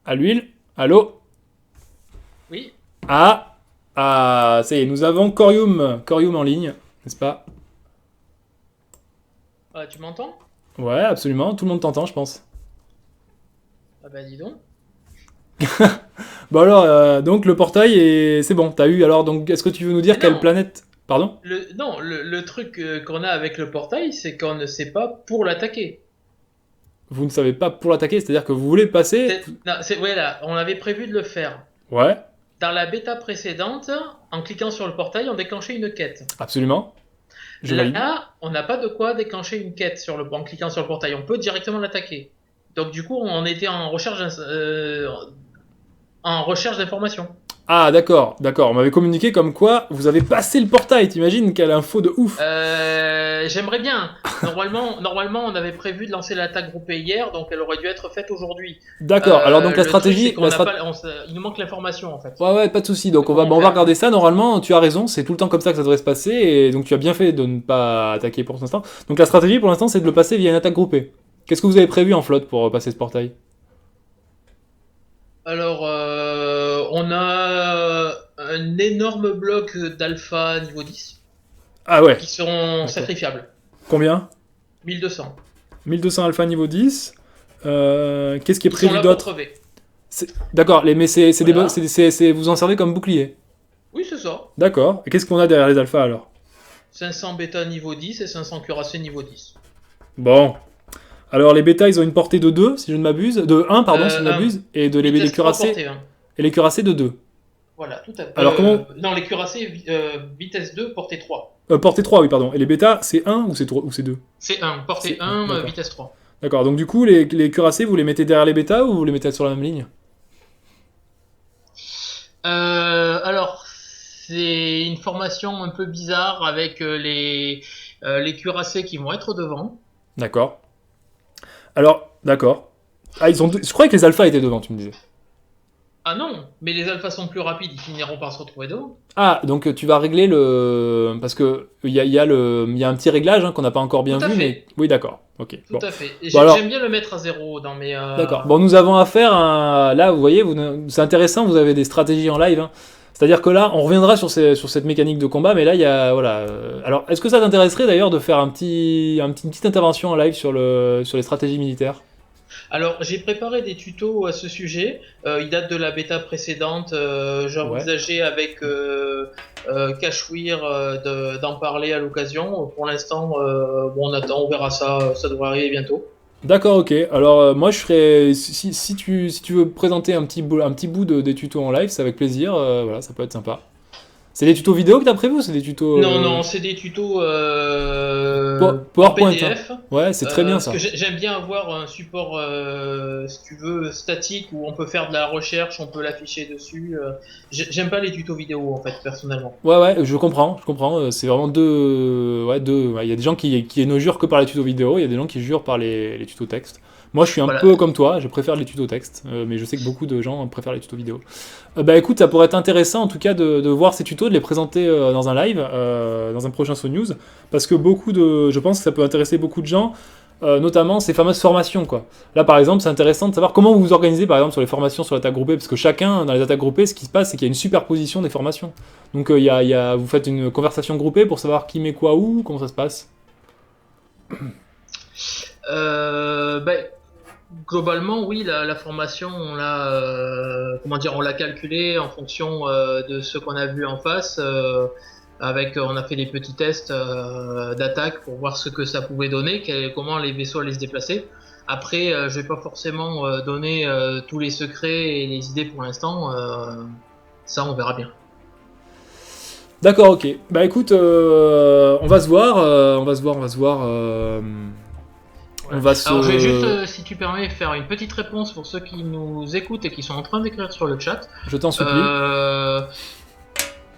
À l'huile. Allô? Oui, Ah, ça y est, nous avons Corium en ligne, n'est-ce pas? tu m'entends? Ouais, absolument, tout le monde t'entend, je pense. Ah bah dis donc. Bon alors, donc le portail, c'est bon, t'as eu, alors, donc, est-ce que tu veux nous dire Mais quelle non. planète... Pardon? Non, le truc qu'on a avec le portail, c'est qu'on ne sait pas pour l'attaquer. Vous ne savez pas pour l'attaquer, c'est-à-dire que vous voulez passer... Non, ouais, là, on avait prévu de le faire. Ouais, Dans la bêta précédente, en cliquant sur le portail, on déclenchait une quête. absolument. Je valide. Là, on n'a pas de quoi déclencher une quête en cliquant sur le portail. On peut directement l'attaquer. Donc du coup, on était en recherche d'informations. Ah, d'accord. On m'avait communiqué comme quoi vous avez passé le portail. T'imagines quelle info de ouf. J'aimerais bien. Normalement, on avait prévu de lancer l'attaque groupée hier, donc elle aurait dû être faite aujourd'hui. D'accord. Alors donc la Le truc, stratégie... c'est qu'on n'a pas- on s- il nous manque l'information en fait. Ouais, pas de souci. Donc on Comment va faire regarder ça. Normalement, tu as raison. C'est tout le temps comme ça que ça devrait se passer. Et donc tu as bien fait de ne pas attaquer pour l'instant. Donc la stratégie pour l'instant, c'est de le passer via une attaque groupée. Qu'est-ce que vous avez prévu en flotte pour passer ce portail? Alors, on a un énorme bloc d'alpha niveau 10 Ah ouais. qui seront D'accord. sacrifiables. Combien? 1200. 1200 alpha niveau 10. Qu'est-ce qui est Ils sont prévu là pour d'autre? crever. D'accord, mais c'est Voilà. vous en servez comme bouclier. Oui, c'est ça. D'accord. Et qu'est-ce qu'on a derrière les alphas alors? 500 bêta niveau 10 et 500 cuirassés niveau 10. Bon. Alors les bêtas, ils ont une portée de 2, si je ne m'abuse. De 1, pardon, si je ne un. m'abuse. Et de les Vitesse 3 cuirassés. portée 1. Et les cuirassés de 2. Voilà, tout à fait. Alors, comment- Non, les cuirassés, vitesse 2, portée 3. Portée 3, oui, pardon. Et les bêtas, c'est 1 ou c'est 2? C'est 1, portée C'est 1, d'accord. vitesse 3. D'accord, donc du coup, les cuirassés, vous les mettez derrière les bêtas ou vous les mettez sur la même ligne? Alors, c'est une formation un peu bizarre avec les cuirassés qui vont être devant. D'accord. Alors, d'accord. Ah, ils ont deux... Je croyais que les alphas étaient devant, tu me disais. Ah non, mais les alphas sont plus rapides, ils finiront par se retrouver devant. Ah, donc tu vas régler le... Parce que il y a un petit réglage qu'on n'a pas encore bien Tout à vu, fait. mais... Oui, d'accord. Ok. Tout Bon. à fait. Et Bon, alors- j'aime bien le mettre à 0 dans mes... D'accord. Bon, nous avons affaire à... Là, vous voyez, c'est intéressant, vous avez des stratégies en live. C'est-à-dire que là, on reviendra sur cette mécanique de combat, mais là, il y a... Voilà. Alors, est-ce que ça t'intéresserait d'ailleurs de faire une petite intervention en live sur les stratégies militaires? Alors, j'ai préparé des tutos à ce sujet. Ils datent de la bêta précédente. J'envisageais avec Cashwir d'en parler à l'occasion. Pour l'instant, bon, on attend, on verra ça. Ça devrait arriver bientôt. D'accord, ok. Alors, moi, je serais... Si tu veux présenter un petit bout des tutos en live, c'est avec plaisir. Voilà, ça peut être sympa. C'est des tutos vidéo que t'as prévu ou c'est des tutos... Non, c'est des tutos PowerPoint, PDF. Ouais, c'est très bien ça. Parce que j'aime bien avoir un support, si tu veux, statique où on peut faire de la recherche, on peut l'afficher dessus. J'aime pas les tutos vidéo en fait, personnellement. Ouais, je comprends. C'est vraiment deux... Ouais, il y a des gens qui ne jurent que par les tutos vidéo, il y a des gens qui jurent par les tutos texte. Moi, je suis un Voilà. peu comme toi, je préfère les tutos texte, mais je sais que beaucoup de gens préfèrent les tutos vidéo. Bah écoute, ça pourrait être intéressant en tout cas de voir ces tutos, de les présenter dans un live, dans un prochain So News, parce que je pense que ça peut intéresser beaucoup de gens, notamment ces fameuses formations, quoi. Là, par exemple, c'est intéressant de savoir comment vous vous organisez, par exemple, sur les formations sur l'attaque groupée, parce que chacun, dans les attaques groupées, ce qui se passe, c'est qu'il y a une superposition des formations. Donc, vous faites une conversation groupée pour savoir qui met quoi où, comment ça se passe? Globalement, oui, la formation, on l'a calculée en fonction de ce qu'on a vu en face. On a fait des petits tests d'attaque pour voir ce que ça pouvait donner, comment les vaisseaux allaient se déplacer. Après, je vais pas forcément donner tous les secrets et les idées pour l'instant. Ça, on verra bien. D'accord, ok. Bah écoute, on va se voir, Alors, je vais juste, si tu permets, faire une petite réponse pour ceux qui nous écoutent et qui sont en train d'écrire sur le chat. Je t'en supplie.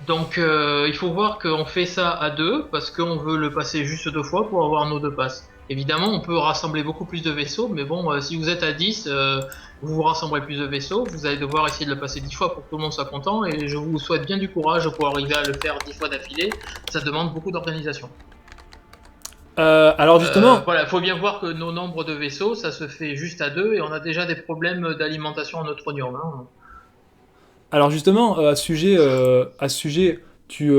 Donc, il faut voir qu'on fait ça à 2 parce qu'on veut le passer juste 2 fois pour avoir nos 2 passes. Évidemment, on peut rassembler beaucoup plus de vaisseaux, mais bon, si vous êtes à 10, vous rassemblez plus de vaisseaux, vous allez devoir essayer de le passer 10 fois pour que tout le monde soit content, et je vous souhaite bien du courage pour arriver à le faire 10 fois d'affilée. Ça demande beaucoup d'organisation. Alors justement, Voilà, il faut bien voir que nos nombres de vaisseaux, ça se fait juste à 2, et on a déjà des problèmes d'alimentation en neutronium. Hein. alors justement, à ce sujet, tu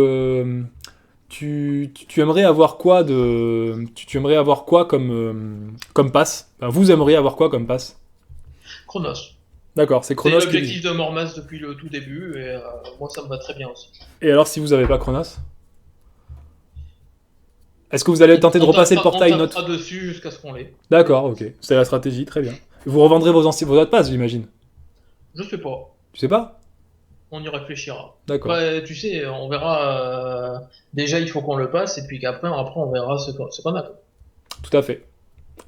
aimerais avoir quoi tu aimerais avoir quoi comme passe? Enfin, vous aimeriez avoir quoi comme passe? Chronos. D'accord, c'est C'est Chronos qui l'objectif de Mormas depuis le tout début, et moi ça me va très bien aussi. Et alors si vous avez pas Chronos? Est-ce que vous allez tenter de repasser le portail On note? tapera dessus jusqu'à ce qu'on l'ait. D'accord, ok. C'est la stratégie, très bien. Vous revendrez vos autres passes, j'imagine. Je sais pas. Tu sais pas? On y réfléchira. D'accord. Ouais, tu sais, on verra. Déjà, il faut qu'on le passe, et puis qu'après, on verra ce qu'on a. Tout à fait.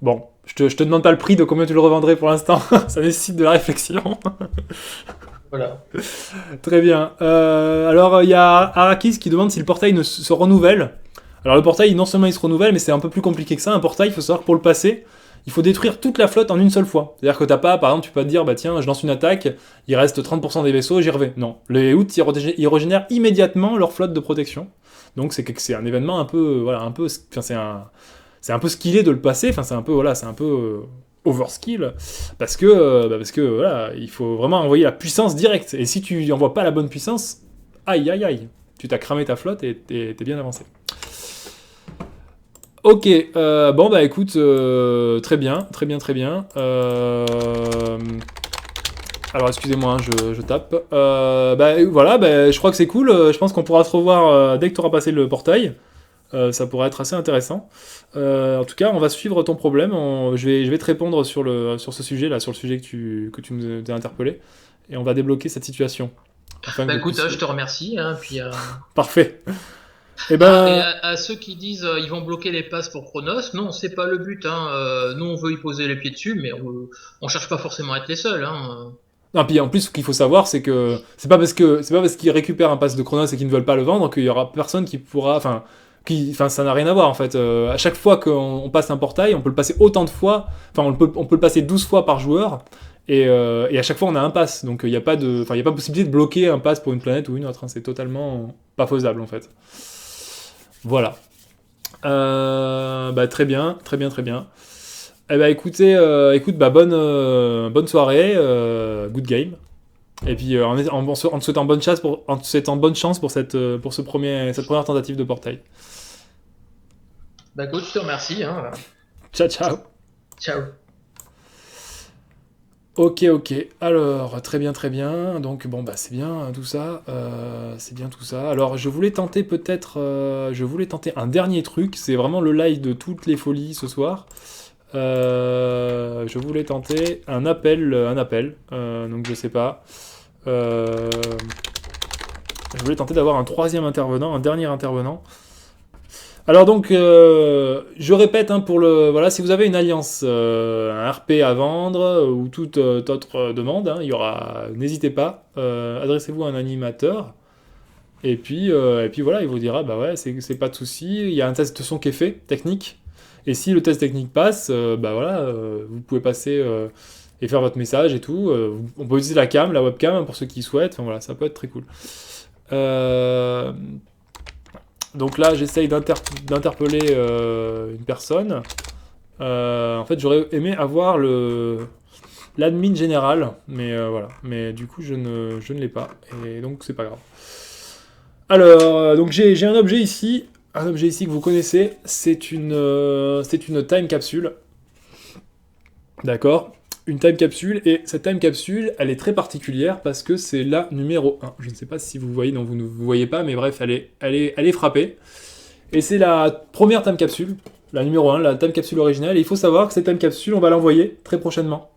Bon, je te demande pas le prix de combien tu le revendrais pour l'instant. Ça nécessite de la réflexion. Voilà. Très bien. Alors, il y a Arrakis qui demande si le portail se renouvelle. Alors, le portail, non seulement il se renouvelle, mais c'est un peu plus compliqué que ça. Un portail, il faut savoir que pour le passer, il faut détruire toute la flotte en une seule fois. C'est-à-dire que t'as pas, par exemple, tu peux pas te dire, bah tiens, je lance une attaque, il reste 30% des vaisseaux, j'y reviens. Non. Les Houths, ils régénèrent immédiatement leur flotte de protection. Donc, c'est un événement un peu, voilà, un peu, enfin, c'est un peu skillé de le passer. Enfin, c'est un peu, voilà, c'est un peu overskill parce que voilà, il faut vraiment envoyer la puissance directe. Et si tu envoies pas la bonne puissance, aïe aïe aïe, tu t'as cramé ta flotte et t'es bien avancé. Ok, bon bah écoute, très bien, très bien, très bien. Alors excusez-moi, hein, je tape. Bah voilà, bah, je crois que c'est cool. Je pense qu'on pourra se revoir dès que tu auras passé le portail. Ça pourrait être assez intéressant. En tout cas, on va suivre ton problème. Je vais te répondre sur ce sujet-là, sur le sujet que tu nous as interpellé. Et on va débloquer cette situation. Afin Bah que écoute, puissiez- je te remercie. Hein, puis, Parfait. Et et ben, à ceux qui disent ils vont bloquer les passes pour Chronos, non, c'est pas le but. Hein. Nous, on veut y poser les pieds dessus, mais on cherche pas forcément à être les seuls. Hein. non, puis en plus, ce qu'il faut savoir, c'est que c'est pas parce qu'ils récupèrent un pass de Chronos et qu'ils ne veulent pas le vendre qu'il y aura personne qui pourra, enfin, ça n'a rien à voir en fait. À chaque fois qu'on passe un portail, on peut le passer autant de fois, enfin, on peut le passer 12 fois par joueur, et à chaque fois on a un pass. Donc il n'y a pas de, enfin, il y a pas possibilité de bloquer un pass pour une planète ou une autre. Hein. C'est totalement pas faisable en fait. Voilà. Bah, très bien, très bien, très bien. Eh bah écoutez, écoute, bah bonne soirée, good game. Et puis en te souhaitant bonne chance pour pour cette première tentative de portail. Bah écoute, je te remercie. Hein. Ciao ciao. Ciao. Ok ok. Alors très bien très bien. Donc bon bah c'est bien tout ça. C'est bien tout ça. Alors je voulais tenter un dernier truc. C'est vraiment le live de toutes les folies ce soir. Je voulais tenter un appel. Donc je sais pas. Euh, je voulais tenter d'avoir un troisième intervenant, un dernier intervenant. Alors donc, je répète hein, voilà, si vous avez une alliance, un RP à vendre ou toute autre demande, hein, n'hésitez pas, adressez-vous à un animateur. Et puis voilà, il vous dira, bah ouais, c'est pas de souci. Il y a un test de son qui est fait, technique. Et si le test technique passe, bah voilà, vous pouvez passer et faire votre message et tout. On peut utiliser la webcam hein, pour ceux qui souhaitent. Enfin voilà, ça peut être très cool. Euh, donc là, j'essaye d'interpeller une personne. En fait, j'aurais aimé avoir l'admin général, mais voilà. Mais du coup, je ne l'ai pas. Et donc, c'est pas grave. Alors, donc j'ai un objet ici. Un objet ici que vous connaissez. C'est une time capsule. D'accord, une time capsule, et cette time capsule, elle est très particulière parce que c'est la numéro 1. Je ne sais pas si vous voyez, non, vous ne vous voyez pas, mais bref, elle est frappée. Et c'est la première time capsule, la numéro 1, la time capsule originale, et il faut savoir que cette time capsule, on va l'envoyer très prochainement.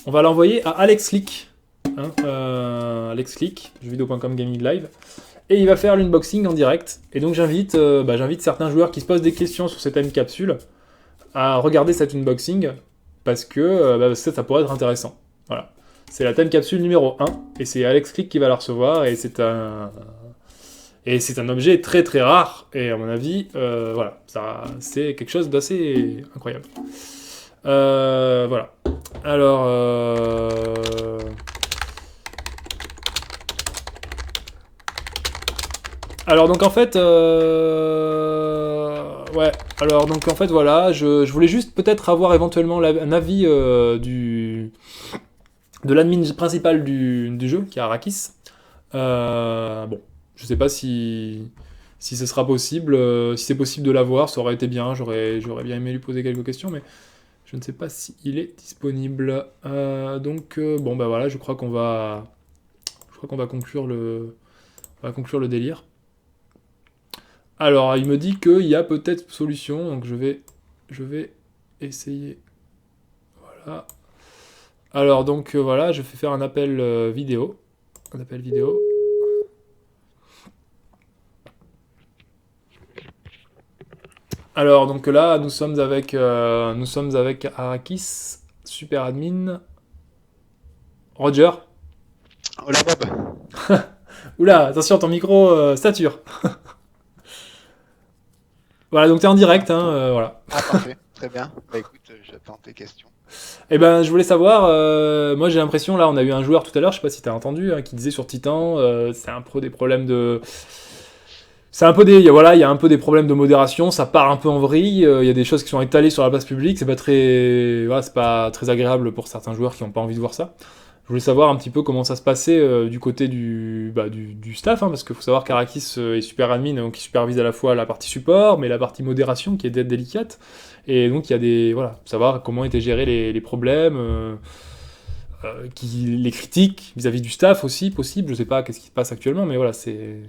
On va l'envoyer à Alex Click, hein, Alex Click, jeuxvideo.com Gaming Live, et il va faire l'unboxing en direct. Et donc j'invite certains joueurs qui se posent des questions sur cette time capsule à regarder cet unboxing, parce que ça pourrait être intéressant. Voilà. C'est la time capsule numéro 1, et c'est Alex Click qui va la recevoir, et c'est un objet très très rare, et à mon avis, voilà, c'est quelque chose d'assez incroyable. Voilà. Alors donc en fait, ouais. Alors donc en fait voilà, je voulais juste peut-être avoir éventuellement un avis de l'admin principal du jeu, qui est Arrakis. Bon, je sais pas si ce sera possible, si c'est possible de l'avoir, ça aurait été bien. J'aurais bien aimé lui poser quelques questions, mais je ne sais pas s'il est disponible. Bon bah voilà, je crois qu'on va conclure on va conclure le délire. Alors, il me dit qu'il y a peut-être solution, donc je vais essayer. Voilà. Alors, donc, voilà, je vais faire un appel vidéo. Un appel vidéo. Alors, donc là, nous sommes avec Arrakis, super admin. Roger. Hola Bob. Oula, attention, ton micro sature. Voilà, donc t'es en direct, hein, voilà. Ah parfait, très bien. Bah écoute, j'attends tes questions. Eh ben, je voulais savoir, moi j'ai l'impression, là, on a eu un joueur tout à l'heure, je sais pas si t'as entendu, hein, qui disait sur Titan, c'est un peu des problèmes de... C'est un peu des, voilà, il y a un peu des problèmes de modération, ça part un peu en vrille, il y a des choses qui sont étalées sur la place publique, c'est pas très agréable pour certains joueurs qui n'ont pas envie de voir ça. Je voulais savoir un petit peu comment ça se passait du côté du staff, hein, parce qu'il faut savoir qu'Arakis est super admin, donc il supervise à la fois la partie support, mais la partie modération qui est délicate. Et donc il y a des, voilà, savoir comment étaient gérés les problèmes, les critiques vis-à-vis du staff aussi possible. Je sais pas qu'est-ce qui se passe actuellement, mais voilà, c'est...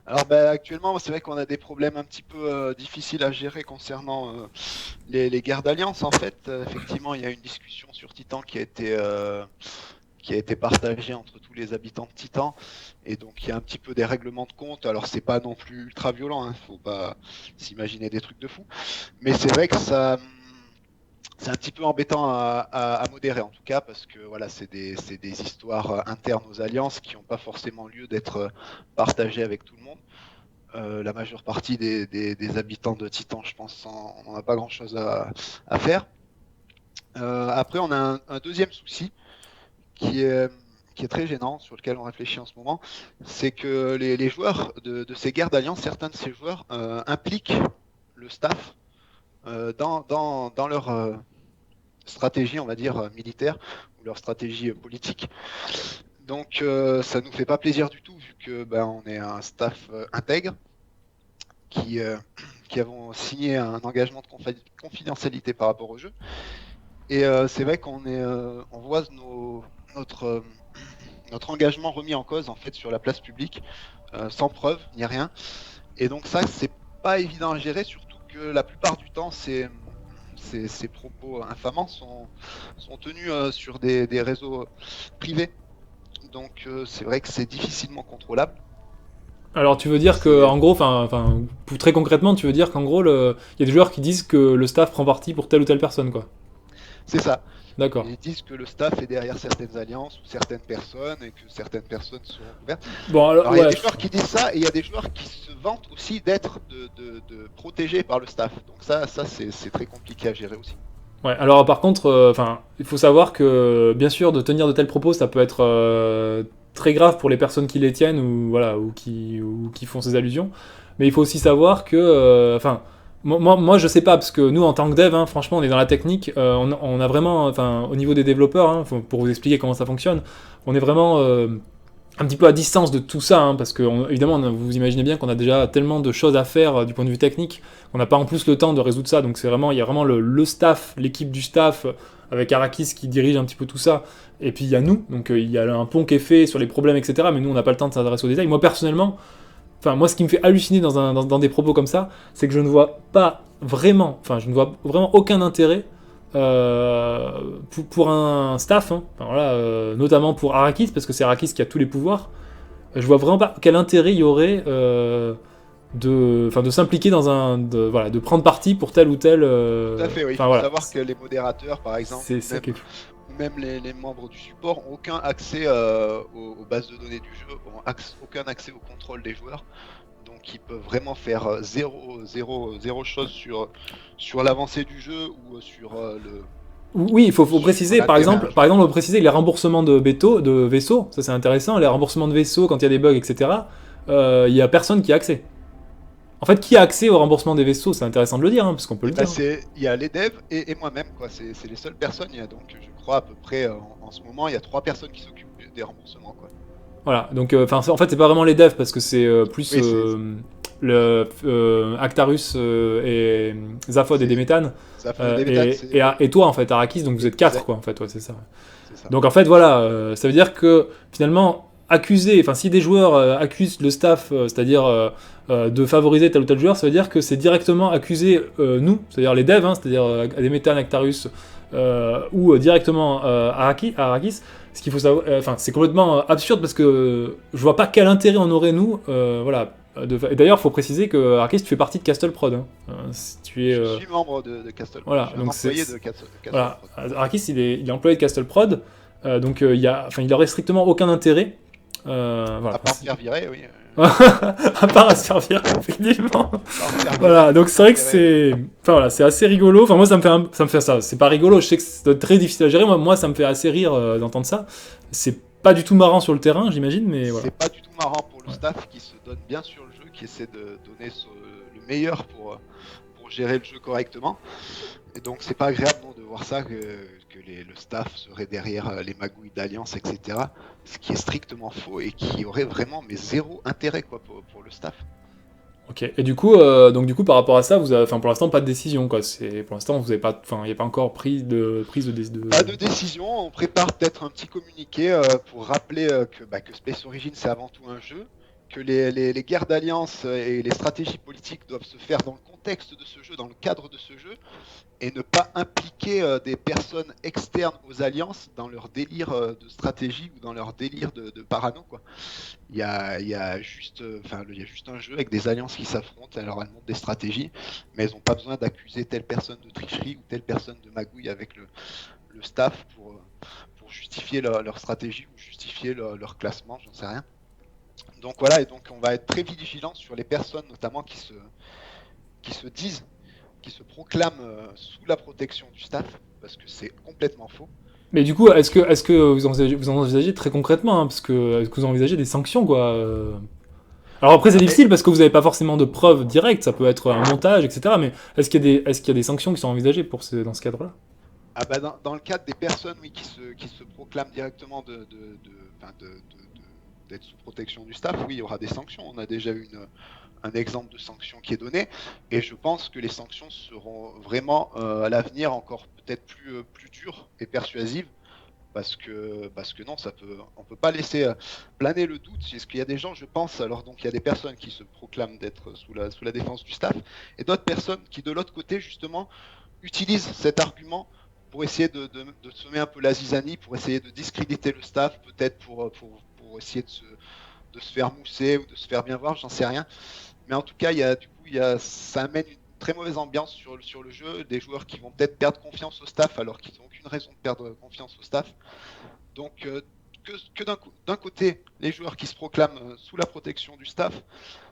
Alors bah, actuellement, c'est vrai qu'on a des problèmes un petit peu difficiles à gérer concernant les guerres d'alliance. En fait, effectivement, il y a une discussion sur Titan qui a été partagée entre tous les habitants de Titan, et donc il y a un petit peu des règlements de compte. Alors c'est pas non plus ultra violent, hein, faut pas s'imaginer des trucs de fou, mais c'est vrai que ça. C'est un petit peu embêtant à modérer en tout cas, parce que voilà, c'est des histoires internes aux alliances qui n'ont pas forcément lieu d'être partagées avec tout le monde. La majeure partie des habitants de Titan, je pense, on n'en a pas grand-chose à faire. Après, on a un deuxième souci qui est très gênant, sur lequel on réfléchit en ce moment, c'est que les joueurs de ces guerres d'alliance, certains de ces joueurs impliquent le staff dans leur stratégie, on va dire, militaire, ou leur stratégie politique. Donc ça nous fait pas plaisir du tout, vu que on est un staff intègre qui avons signé un engagement de confidentialité par rapport au jeu. Et c'est vrai qu'on voit notre engagement remis en cause en fait sur la place publique, sans preuve ni rien. Et donc ça, c'est pas évident à gérer, surtout que la plupart du temps, ces propos infamants sont tenus sur des réseaux privés. Donc c'est vrai que c'est difficilement contrôlable. Alors tu veux dire que, en gros, très concrètement, tu veux dire qu'en gros, il y a des joueurs qui disent que le staff prend parti pour telle ou telle personne, quoi. C'est ça. D'accord. Ils disent que le staff est derrière certaines alliances ou certaines personnes, et que certaines personnes sont couvertes. Bon, Alors il y a ouais. des joueurs qui disent ça, et il y a des joueurs qui se vantent aussi d'être de protégés par le staff. Donc ça c'est très compliqué à gérer aussi. Ouais, alors par contre, il faut savoir que, bien sûr, de tenir de tels propos, ça peut être très grave pour les personnes qui les tiennent ou qui font ces allusions. Mais il faut aussi savoir que, moi je sais pas, parce que nous en tant que dev, hein, franchement, on est dans la technique, on a vraiment, au niveau des développeurs, hein, pour vous expliquer comment ça fonctionne, on est vraiment un petit peu à distance de tout ça, hein, parce que évidemment, vous imaginez bien qu'on a déjà tellement de choses à faire du point de vue technique, qu'on n'a pas en plus le temps de résoudre ça, donc il y a vraiment le staff, l'équipe du staff, avec Arakis qui dirige un petit peu tout ça, et puis il y a nous, donc il y a un pont qui est fait sur les problèmes, etc., mais nous on n'a pas le temps de s'adresser aux détails. Moi personnellement, moi ce qui me fait halluciner dans des propos comme ça, c'est que je ne vois vraiment aucun intérêt pour un staff, hein, notamment pour Arakis, parce que c'est Arakis qui a tous les pouvoirs. Je vois vraiment pas quel intérêt il y aurait de s'impliquer de prendre parti pour tel ou tel. Tout à fait, oui. Il faut savoir que les modérateurs, par exemple, ou même les membres du support, n'ont aucun accès aux bases de données du jeu, n'ont aucun accès au contrôle des joueurs. Donc ils peuvent vraiment faire zéro chose sur l'avancée du jeu ou sur le... Oui, il faut préciser, par exemple, on peut préciser les remboursements de vaisseaux, ça c'est intéressant, les remboursements de vaisseaux quand il y a des bugs, etc. Il y a personne qui a accès. En fait, qui a accès au remboursement des vaisseaux, c'est intéressant de le dire, hein, parce qu'on peut le dire. Il y a les devs et moi-même, quoi. C'est les seules personnes. Il y a donc, je crois, à peu près, en ce moment, il y a 3 personnes qui s'occupent des remboursements, quoi. Voilà, donc, en fait, c'est pas vraiment les devs, parce que c'est plus Actarus et Zaphod et Déméthane. Et toi, en fait, Arakis, donc vous êtes 4, quoi, en fait, ouais, c'est ça. Donc, en fait, voilà, ça veut dire que, finalement, si des joueurs accusent le staff, c'est-à-dire de favoriser tel ou tel joueur, ça veut dire que c'est directement accuser nous, c'est-à-dire les devs, hein, c'est-à-dire Déméthane, Actarus, ou directement Arakis. Ce qu'il faut savoir, c'est complètement absurde parce que je vois pas quel intérêt on aurait nous, voilà. Et d'ailleurs, il faut préciser que Arakis, tu fais partie de Castle Prod. Hein. Je suis membre de Castle Prod. Voilà, donc employé de Castle voilà. Prod. Arakis, il est employé de Castle Prod, donc il aurait strictement aucun intérêt Voilà. À part se faire virer, oui. À part à se faire virer, effectivement. À part se faire virer, Voilà, donc c'est vrai que virer. enfin voilà, c'est assez rigolo. Enfin moi ça me fait ça. C'est pas rigolo. Je sais que c'est très difficile à gérer. Moi ça me fait assez rire d'entendre ça. C'est pas du tout marrant sur le terrain, j'imagine, mais voilà. C'est pas du tout marrant pour le Ouais. staff qui se donne bien sur le jeu, qui essaie de donner le meilleur pour gérer le jeu correctement. Et donc c'est pas agréable non, de voir ça, que le staff serait derrière les magouilles d'alliance, etc. Ce qui est strictement faux et qui aurait vraiment mais zéro intérêt quoi pour le staff. Ok. Et du coup, par rapport à ça, vous avez, enfin pour l'instant pas de décision quoi. C'est pour l'instant vous avez pas, enfin il n'y a pas encore prise de Pas de décision, on prépare peut-être un petit communiqué pour rappeler que Space Origin c'est avant tout un jeu, que les guerres d'alliance et les stratégies politiques doivent se faire dans le contexte de ce jeu, dans le cadre de ce jeu, et ne pas impliquer des personnes externes aux alliances dans leur délire de stratégie ou dans leur délire de parano quoi. Il y a juste un jeu avec des alliances qui s'affrontent, alors elles montent des stratégies, mais elles n'ont pas besoin d'accuser telle personne de tricherie ou telle personne de magouille avec le staff pour justifier leur stratégie ou justifier leur classement, j'en sais rien. Donc voilà, et donc on va être très vigilant sur les personnes notamment qui se proclament sous la protection du staff, parce que c'est complètement faux. Mais du coup, est-ce que vous envisagez très concrètement, hein, parce que est-ce que vous envisagez des sanctions quoi Alors après c'est difficile parce que vous n'avez pas forcément de preuves directes, ça peut être un montage, etc. Mais est-ce qu'il y a des sanctions qui sont envisagées dans ce cadre-là? Ah bah dans le cadre des personnes oui, qui se proclament directement d'être sous protection du staff, oui, il y aura des sanctions. On a déjà eu un exemple de sanction qui est donné, et je pense que les sanctions seront vraiment à l'avenir encore peut-être plus dures et persuasives, parce que non, on peut pas laisser planer le doute. Est-ce qu'il y a des gens, je pense, alors donc il y a des personnes qui se proclament d'être sous la défense du staff, et d'autres personnes qui de l'autre côté justement utilisent cet argument pour essayer de semer un peu la zizanie, pour essayer de discréditer le staff, peut-être pour essayer de se faire mousser ou de se faire bien voir, j'en sais rien. Mais en tout cas, ça amène une très mauvaise ambiance sur le jeu, des joueurs qui vont peut-être perdre confiance au staff alors qu'ils n'ont aucune raison de perdre confiance au staff. Donc que d'un côté, les joueurs qui se proclament sous la protection du staff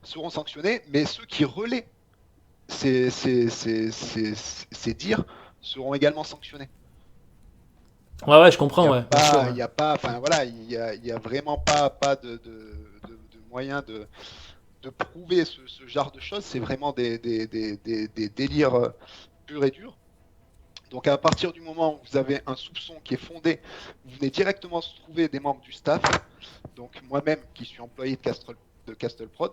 seront sanctionnés, mais ceux qui relaient ces dires seront également sanctionnés. Ouais, je comprends, ouais. Il n'y a pas, enfin voilà, il y a vraiment pas de moyen de prouver ce genre de choses. C'est vraiment des délires purs et durs. Donc à partir du moment où vous avez un soupçon qui est fondé, vous venez directement se trouver des membres du staff. Donc moi-même qui suis employé de CastleProd,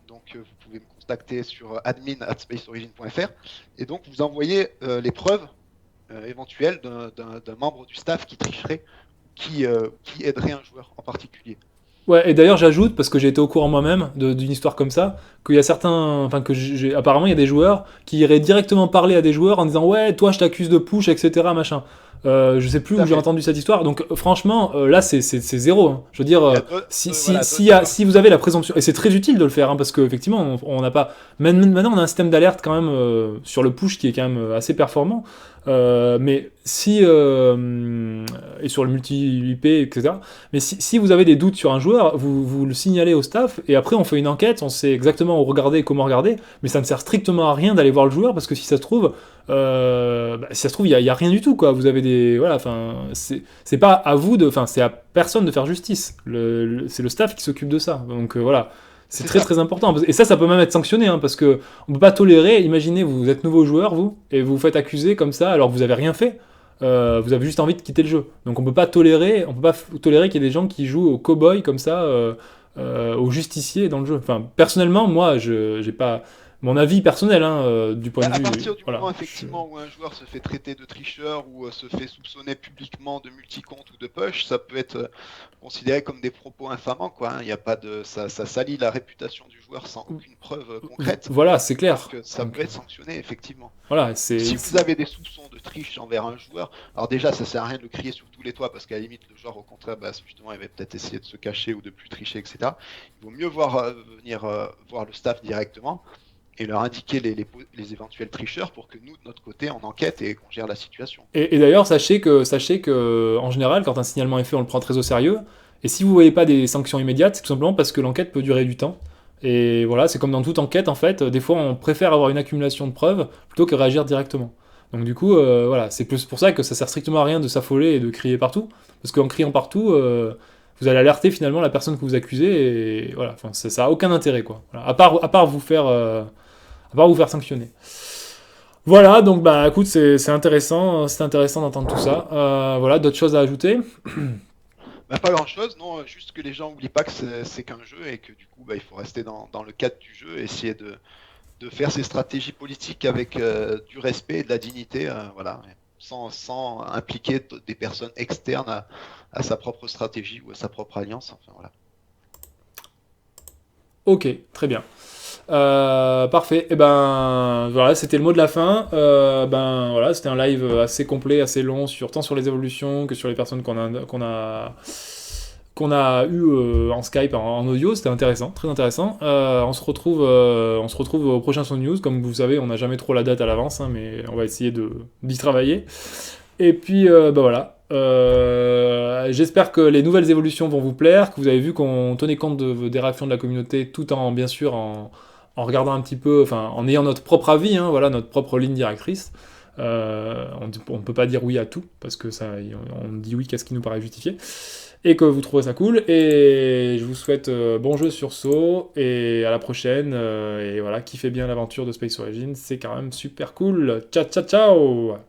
donc vous pouvez me contacter sur admin@spaceorigin.fr, et donc vous envoyez les preuves éventuelles d'un membre du staff qui tricherait, qui aiderait un joueur en particulier. Ouais, et d'ailleurs j'ajoute, parce que j'ai été au courant moi-même d'une histoire comme ça, qu'il y a certains, enfin apparemment il y a des joueurs qui iraient directement parler à des joueurs en disant ouais toi je t'accuse de push, etc. machin. Je sais plus où j'ai entendu cette histoire, donc franchement là c'est zéro, hein. Je veux dire si vous avez la présomption, et c'est très utile de le faire, hein, parce qu'effectivement on n'a pas, maintenant on a un système d'alerte quand même sur le push qui est quand même assez performant, mais si et sur le multi-IP, etc. Mais si vous avez des doutes sur un joueur, vous le signalez au staff, et après on fait une enquête, on sait exactement où regarder et comment regarder, mais ça ne sert strictement à rien d'aller voir le joueur, parce que si ça se trouve, il y a rien du tout, quoi. Vous avez des, voilà, enfin, c'est pas à vous enfin, c'est à personne de faire justice. C'est le staff qui s'occupe de ça. Donc voilà. C'est très très important. Et ça peut même être sanctionné, hein, parce que on peut pas tolérer. Imaginez, vous êtes nouveau joueur, et vous vous faites accuser comme ça, alors que vous avez rien fait. Vous avez juste envie de quitter le jeu. Donc on peut pas tolérer qu'il y ait des gens qui jouent au cow-boy comme ça, au justicier dans le jeu. Enfin, personnellement, moi, j'ai pas mon avis personnel, hein, du point de vue. À partir du moment effectivement où un joueur se fait traiter de tricheur ou se fait soupçonner publiquement de multicompte ou de push, ça peut être considéré comme des propos infamants, quoi. Il y a pas de, ça salit la réputation du joueur sans aucune preuve concrète. Voilà, c'est clair. Que ça peut être sanctionné effectivement. Voilà, si vous avez des soupçons de triche envers un joueur, alors déjà ça sert à rien de le crier sur tous les toits, parce qu'à la limite le joueur au contraire, justement il va peut-être essayer de se cacher ou de plus tricher, etc. Il vaut mieux venir voir le staff directement et leur indiquer les éventuels tricheurs pour que nous, de notre côté, on enquête et qu'on gère la situation. Et d'ailleurs, sachez que, en général, quand un signalement est fait, on le prend très au sérieux, Et si vous voyez pas des sanctions immédiates, c'est tout simplement parce que l'enquête peut durer du temps. Et voilà, c'est comme dans toute enquête, en fait, des fois on préfère avoir une accumulation de preuves plutôt que réagir directement. Donc du coup, voilà, c'est plus pour ça que ça sert strictement à rien de s'affoler et de crier partout, parce qu'en criant partout, vous allez alerter finalement la personne que vous accusez, et voilà, enfin, ça a aucun intérêt, quoi. Voilà, à part vous faire sanctionner. Voilà, donc bah écoute, c'est intéressant d'entendre tout ça. Voilà, d'autres choses à ajouter? Bah, pas grand-chose, non, juste que les gens n'oublient pas que c'est qu'un jeu et que du coup, bah, il faut rester dans le cadre du jeu, essayer de faire ses stratégies politiques avec du respect et de la dignité, voilà, sans impliquer des personnes externes à sa propre stratégie ou à sa propre alliance. Enfin, voilà. Ok, très bien. Parfait. Et ben voilà, c'était le mot de la fin. Ben voilà, c'était un live assez complet, assez long, tant sur les évolutions que sur les personnes qu'on a eu en Skype, en audio. C'était intéressant, très intéressant. On se retrouve au prochain Son News. Comme vous savez, on n'a jamais trop la date à l'avance, hein, mais on va essayer d'y travailler. Et puis, ben voilà. J'espère que les nouvelles évolutions vont vous plaire, que vous avez vu qu'on tenait compte des réactions de la communauté, tout en, bien sûr, en regardant un petit peu, enfin, en ayant notre propre avis, hein, voilà, notre propre ligne directrice. On ne peut pas dire oui à tout, parce que ça, on dit oui qu'à ce qui nous paraît justifié. Et que vous trouvez ça cool. Et je vous souhaite bon jeu sur So, et à la prochaine. Et voilà, kiffez bien l'aventure de Space Origin, c'est quand même super cool. Ciao, ciao, ciao!